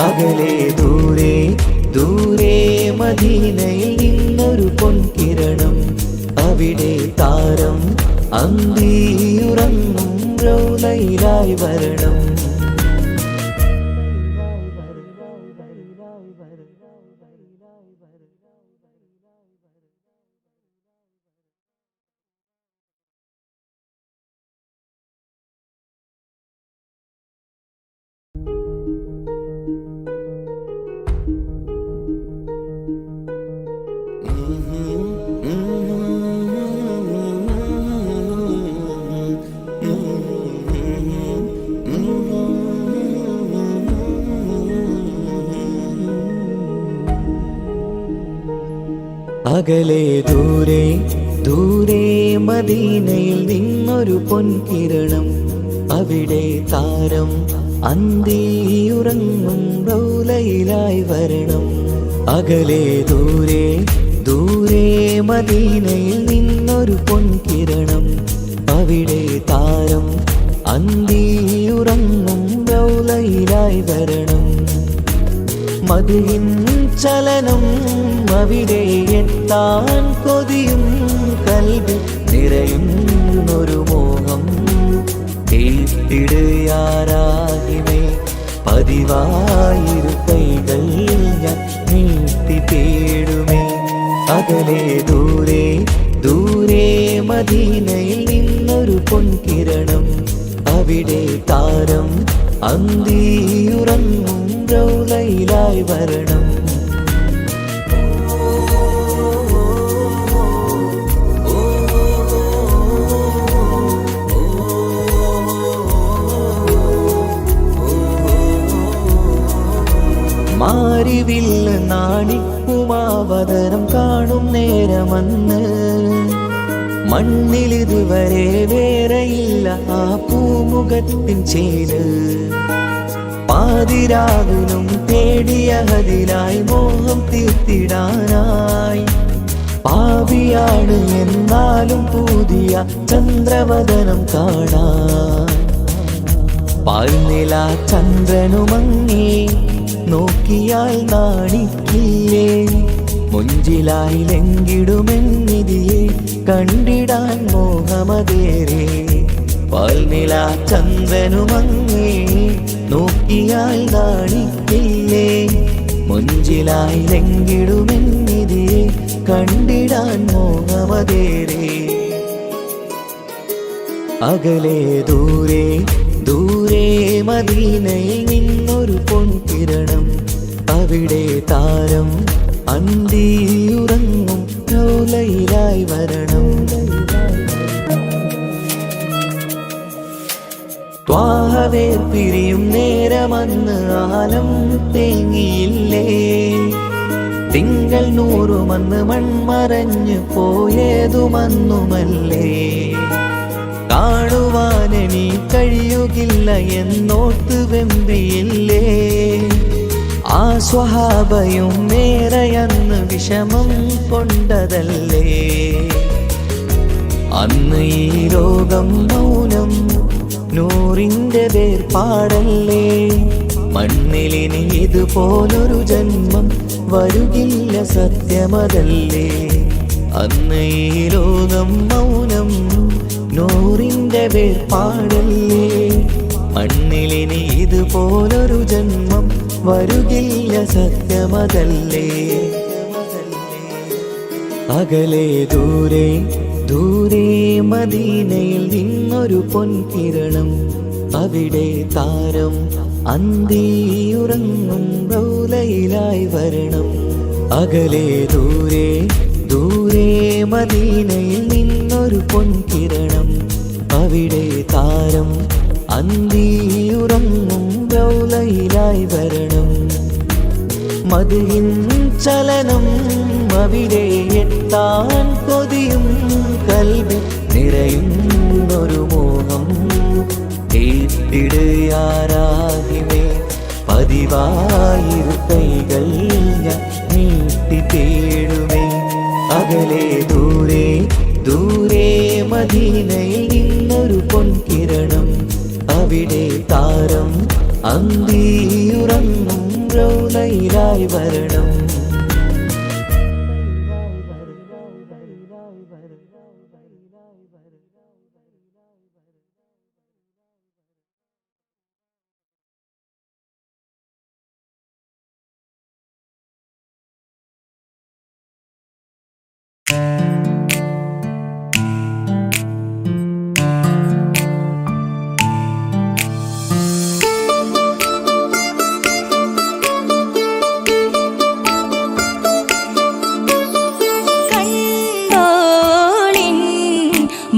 അകലെ ദൂരെ ദൂരെ മദീനയിൽ നിന്നൊരു പൊൻകിരണം, അവിടെ താരം അന്തിയുറങ്ങും റൗലയിലായി വരണം. അകലെ ദൂരെ ദൂരെ മദീനയിൽ നിന്നൊരു പൊൻകിരണം, അവിടെ താരം അന്തിയുറങ്ങും റൗലയിലായി വരണം. അകലെ ദൂരെ ദൂരെ മദീനയിൽ നിന്നൊരു പൊൻകിരണം. അവിടെ താരം അന്തിയുറങ്ങും റൗലയിലായി വരണം. മദിയിൻ ചലനം അവിടെ എത്താൻ കൊതിയും കൽബിൽ നിറയുന്നൊരു മോഹം. കേട്ടിടുയാരാകിമേ പതിവായിരു കൈകൾ ഞാൻ നീട്ടി തേടുമേ. അകലെ ദൂരെ ദൂരെ മദീനയിൽ നിന്നൊരു പൊൻകിരണം. അവിടെ താരം അന്തിയുറങ്ങും റൗലയിലായി വരണം. മാരിവില്ല് നാണിക്കുമാവതരം കാണും നേരമന്ന്. മണ്ണിലിതുവരെ വേറെയില്ല ആ പൂമുഖത്തിൻ ചേല്. പാതിരാവിലും തേടിയ ഹദിലായി മോഹം തീർത്തിടാനായി. പാപിയാണ് എന്നാലും പുതിയ ചന്ദ്രവദനം കാണാൻ. പാൽനില ചന്ദ്രനുമങ്ങി നോക്കിയാൽ നാണിക്കില്ലേ. മുഞ്ചിലായി ലംഘിടുമെന്നിതിയെ കണ്ടിടാൻ മോഹമതേറെ. പാൽനില ചന്ദ്രനുമങ്ങി നോക്കിയാൽ നാണിക്കില്ലേ. മുഞ്ചിലായി ലംഘിടുമെന്നിതിയെ കണ്ടിടാൻ മോഹമതേറെ. അകലെ ദൂരെ ദൂരെ മദീനയിൽ നിന്നൊരു പൊൻകിരണം. അവിടെ താരം അന്തിയുറങ്ങും റൗലയിലായി വരണം. ത്വാഹവേർ പിരിയും നേരമന്ന് ആലം തേങ്ങിയില്ലേ. തിങ്കൾ നൂറുമന്ന് മൺമറഞ്ഞു പോയതുമന്നുമല്ലേ. കാണുവാനെനി കഴിയുകില്ല എന്നോർത്ത് വെമ്പിയില്ലേ. ആ സ്വഹാബയും മേറയന്ന് വിഷമം കൊണ്ടതല്ലേ. അന്ന് ഈ ലോകം മൗനം നൂറിൻ്റെ വേർപാടല്ലേ. മണ്ണിലിനി ഇതുപോലൊരു ജന്മം വരുകില്ല സത്യമതല്ലേ. അന്ന് ഈ ലോകം മൗനം നൂറിൻ്റെ വേർപാടല്ലേ. മണ്ണിലിനി ഇതുപോലൊരു ജന്മം വരുകില്ല സത്യമതല്ലേ. അകലെ ദൂരെ ദൂരെ മദീനയിൽ നിന്നൊരു പൊൻകിരണം. അവിടെ താരം അന്തിയുറങ്ങും റൗലയിലായി വരണം. അകലെ ദൂരെ ദൂരെ മദീനയിൽ നിന്നൊരു പൊൻകിരണം. അവിടെ താരം അന്തിയുറങ്ങും റൗലയിലായി വരണം. മദിയിൻ ചലനം അവിടെ എത്താൻ കൊതിയും കൽബിൽ നിറയുന്നൊരു മോഹം. കേട്ടിടുയാരാകിമേ പതിവായിരു കൈകൾ ഞാൻ നീട്ടി തേടുമേ. അകലെ ദൂരെ ദൂരെ മദീനയിൽ നിന്നൊരു പൊൻകിരണം. അവിടെ താരം അന്തിയുറങ്ങും റൗലയിലായി വരണം.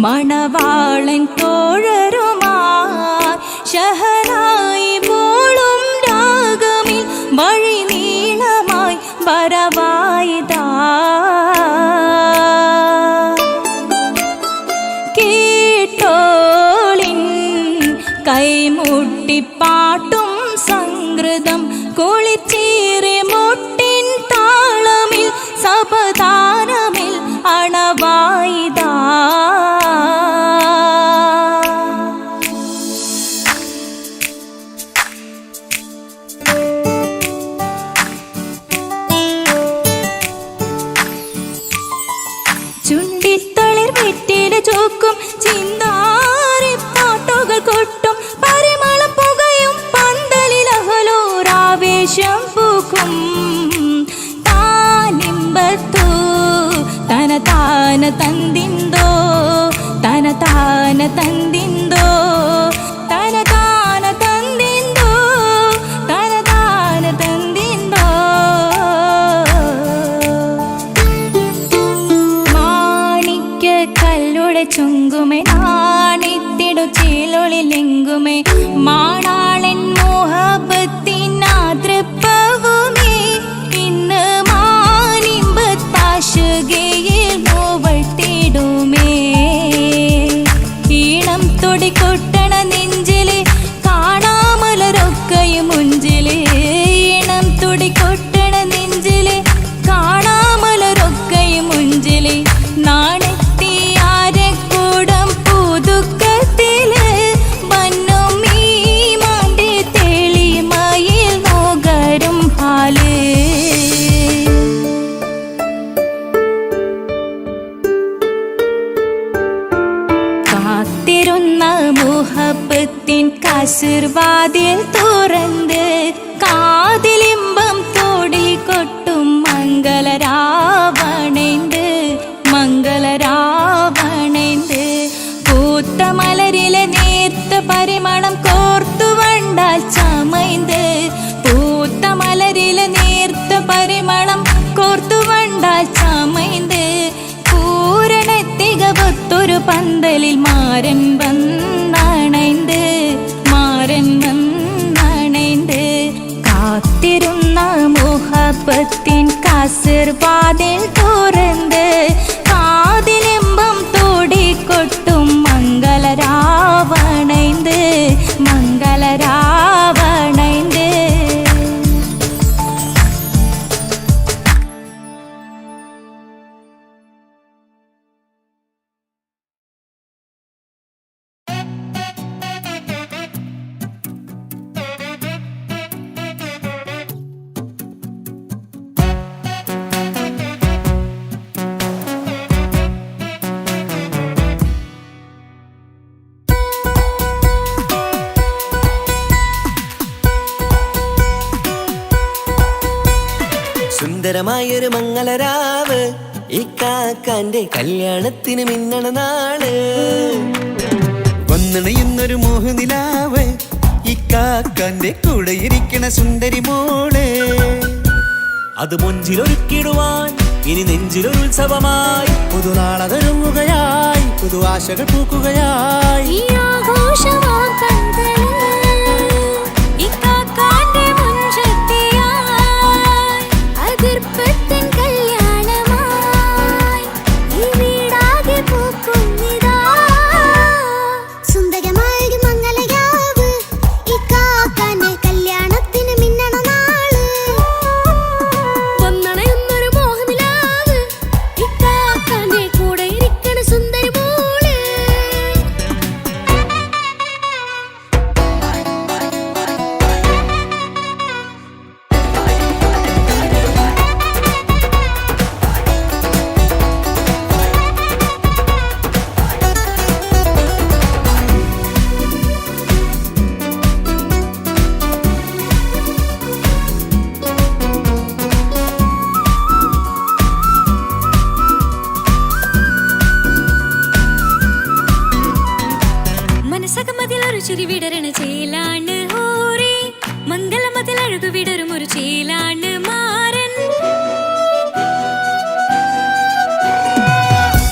മണവാളൻ തോഴരുമായി ഷഹനായി പോളും രാഗമിൽ വഴി നീളമായി വരവായിതാ. കേട്ടോളിൻ കൈമുട്ടിപ്പാട്ടു ചുണ്ടിൽ തളിർ വെറ്റില ചോക്കും ചിന്താരി പാട്ടുകൾ കൊട്ടും പരിമളം പുകയും പന്തലിൽ അഹലോരാവേശം പൂക്കും താനിമ്പത്തോ തന താന തന്തിന്തോ തന താന തന്തിന്തോ തന താന തന്തിന്തോ തന താന തന്തിന്തോ മാണിക്ക കല്ലുടെ ചുങ്കുമേ നാണിത്തിടു ചേലൊളിലെങ്കുമേ മാണാളൻ മോഹബത്തിനാതൃപ്പവുമേ ഇന്ന് മാനിമ്പത്താശുകയിൽ നോവട്ടിടുമേ ഈണം തൊടിക്കൊട്ടണ നെഞ്ചില് കാണാമലരൊക്കെയും മുഞ്ചില് ഈണം തൊടിക്കൊട്ടണ നെഞ്ചില് കാണാമലരൊക്കെയും മുഞ്ചില് നാണത്തിയാരക്കൂടം പുതുക്കത്തില് വന്നും ഈ മാന്റെ തെളിമയിൽ നോകരും ഹാല് കാത്തിരുന്ന മുഹബത്തിൻ കസിർവാതിൽ തുറന്ന് കാതിലിമ്പം തോടി കൊട്ടും മംഗളരാവണേന്ത് മംഗളരാവണേന്ത് പൂത്ത മലരിലെ നേർത്ത പരിമളം കോർത്തു വണ്ടാൽ ചമൈന്ത് പൂത്ത മലരിലെ നേർത്ത പരിമളം കോർത്തു വണ്ടാൽ ചമൈന്ത് പൂരണത്തികവത്തൊരു പന്തലിൽ മാരൻ വന്നണൈന്ത് മാരൻ വന്നണൈന്ത് കാത്തിരുന്ന മുഹബത്തിൻ കസിർവാതിൽ തുറന്ന് കാതിലിമ്പം തോടിക്കൊട്ടും മംഗളരാവണൈന്ത് മംഗളരാവണൈന്ത് സുന്ദരമായൊരു മംഗളരാവ് ഇക്കാക്കാന്റെ കല്യാണത്തിന് മിന്നണ നാള് വന്നണയുന്നൊരു മോഹനിലാവ് ഇക്കാക്കാന്റെ കൂടെ ഇരിക്കണ സുന്ദരി മോള് അത് മൊഞ്ചിലൊരുക്കിടുവാൻ ഇനി നെഞ്ചിലൊരു ഉത്സവമായി പുതുനാളതൊരുങ്ങുകയായി പുതു ആശകൾ പൂക്കുകയായി ഈ ആഘോഷമാക്കന്തല് ഇക്കാക്കാന്റെ മുൻചെത്തിയായി അതിർപ്പത്തിൻ കല്യാണമായി ഈ വീടാകെ പൂക്കുന്നിതാ സുന്ദരമായ മംഗളയാവ് ഇക്കാക്കാന്റെ കല്യാണത്തിന് മിന്നണ നാള് വന്നണയുന്നൊരു മോഹനിലാവ് ഇക്കാക്കാന്റെ കൂടെ ഇരിക്കണ സുന്ദരി മോള് മനസ്സകമതിലൊരു ചിരി വിടരണ ചേലാണ് ഹോറി മംഗളമതിൽ അഴകു വിടരും ഒരു ചേലാണ് മാരൻ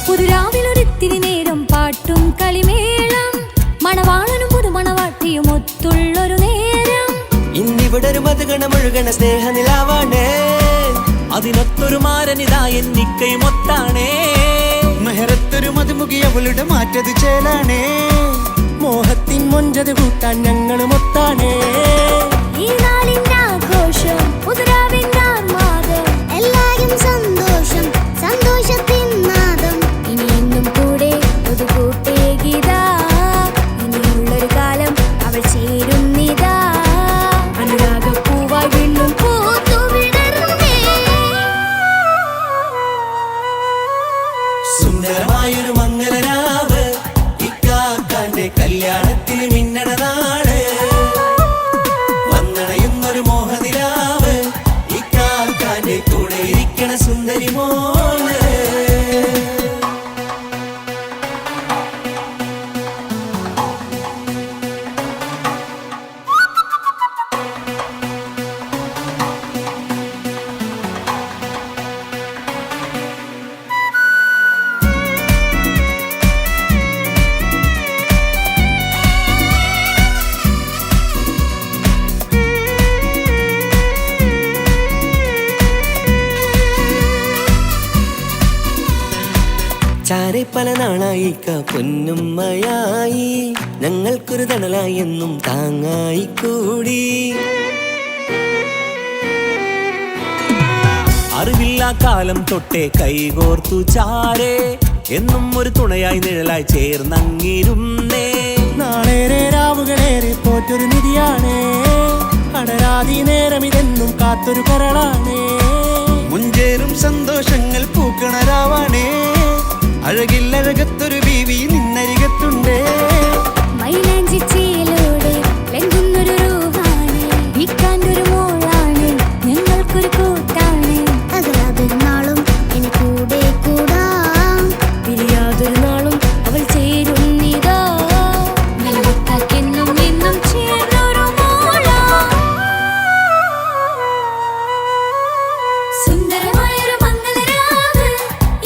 പുതുരാവിലൊരിത്തിരി നേരം പാട്ടും കളിമേളം മണവാളനും പുതുമണവാട്ടിയും ഒത്തുള്ളൊരു നേരം ഇന്നിവിടെ ഒരു മധുഗണമൊഴുകണ സ്നേഹനിലാവാണേ അതിനൊത്തൊരു മാരനിതാ എന്നിക്കയും ഒത്താണേ മെഹറത്തൊരു മധുമുഖി അവളുടെ മാറ്റത് ചേലാണേ മോഹത്തിൻ മൊഞ്ചത് കൂട്ടാൻ ഞങ്ങളും ഒത്താണേ ഈ നാളിന്റെ ആഘോഷം പുതുരാവിന്റെ ആർമാദം എല്ലാരും സന്തോഷം സന്തോഷത്തിൻ നാദം ഇനി എന്നും കൂടെ ഒരു കൂട്ടേകിതാ ഇനിയുള്ളൊരു കാലം അവൾ ചേരുന്നിതാ അനുരാഗപ്പൂവായി വീണ്ടും പൂത്തു വിടരുന്നേ സുന്ദരമായ സുന്ദരമായൊരു മംഗലരാവ് ഇക്കാക്കാന്റെ കല്യാണത്തിന് മിന്നണ നാട് വന്നണയുന്നൊരു മോഹനിലാവ് ഇക്കാക്കാന്റെ കൂടെ ഇരിക്കണ സുന്ദരി മോള് ചാരെ പല നാളായിക്ക പൊന്നുമ്മയായി ഞങ്ങൾക്കൊരു തണലായി എന്നും താങ്ങായി കൂടി അറിവില്ലാ കാലം തൊട്ടേ കൈകോർത്തു ചാരേ എന്നും ഒരു തുണയായി നിഴലായി ചേർന്നങ്ങിരുന്നേ. നാളേറെ രാവുകളേറെ പോറ്റൊരു നിധിയാണേ അടരാതി നേരം ഇതെന്നും കാത്തൊരു കരളാണേ മുഞ്ചേറും സന്തോഷങ്ങൾ പൂക്കണരാവാണേ അഴകില്ലഴകത്തൊരു ബീവി നിന്നരികത്തുണ്ടേ മൈലാഞ്ചി ചേലോടെ ലംഘുന്നൊരു രൂപാണ് ഇക്കാണ്ടൊരു മോളാണ് ഞങ്ങൾക്കൊരു കൂട്ടാണ് അകലാതൊരു നാളും ഇനി കൂടെ കൂടാം പിരിയാതൊരു നാളും അവൾ ചേരുന്നിതാ വെള്ളക്കാക്കെന്നും എന്നും ചേർന്നൊരു മോളാ. സുന്ദരമായൊരു മംഗലരാവ്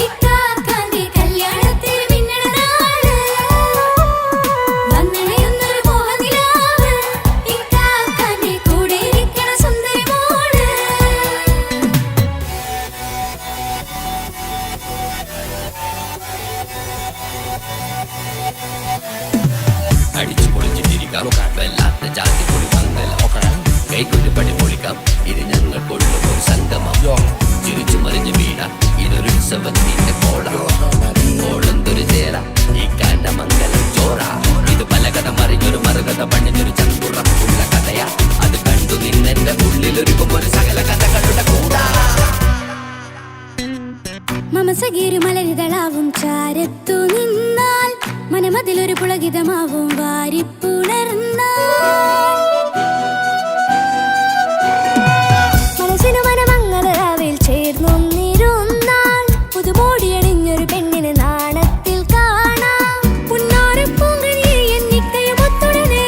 ഇക്കാക്കാന്റെ കല്യാണത്തിന് മിന്നണ നാട് വന്നണയുന്നൊരു മോഹനിലാവ് ഇക്കാക്കാന്റെ കൂടെ ഇരിക്കണ സുന്ദരി മോള്. അടിച്ചു പൊളിച്ചിട്ടിരിക്കാം വല്ലാത്ത ജാതി പൊളി മംഗലം കൈകൊണ്ടുപടി പൊളിക്കാം ഇത് ഞങ്ങൾക്കുള്ള ഒരു സംഗമം ചിരിച്ചു മറിഞ്ഞു വീണ ഇതൊരു ഉത്സവത്തിന്റെ കോളന്തൊരു ചേര ഈ കാണ്ട മംഗലം ചോറ ഇത് പലകഥ മറിഞ്ഞൊരു മറുകഥ പണിഞ്ഞൊരു ചങ്കുറപ്പുള്ള കഥയാ അത് കണ്ടു നിന്നെന്റെ ഉള്ളിലൊരുക്കും ഒരു സകല കഥകളുടെ കൂടാ മമസഗീരു മലരിതളാവും ചാരത്തു നിന്നാൽ മനമതിലൊരു പുളകിതമാവും വാരിപ്പുണർന്നാൽ മനസ്സിനു മനമങ്ങതരാവിൽ ചേർന്നൊന്നിരുന്നാൽ പുതുമോടിയണിഞ്ഞൊരു പെണ്ണിന് നാണത്തിൽ കാണാം പുന്നാരപ്പൂങ്കണിയെ എന്നിക്കയുമൊത്തുടനെ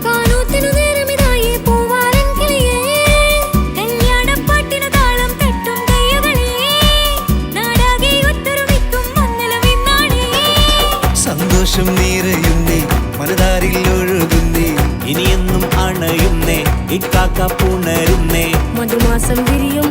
കാനൂത്തിനു നേരമിതായി പൂവാലൻ കിളിയേ കല്യാണപ്പാട്ടിനു താളം തട്ടും കയ്യുകളെ നാടാകെ ഒത്തൊരുമിക്കും മംഗലമെന്നാണേ സന്തോഷം നിറയുന്നേ മനതാരിൽ ഒഴുകുന്നേ ഇനിയെന്നും അണയുന്നേ ഇക്കാക്ക പുണരുന്നേ മധുമാസം വിരിയും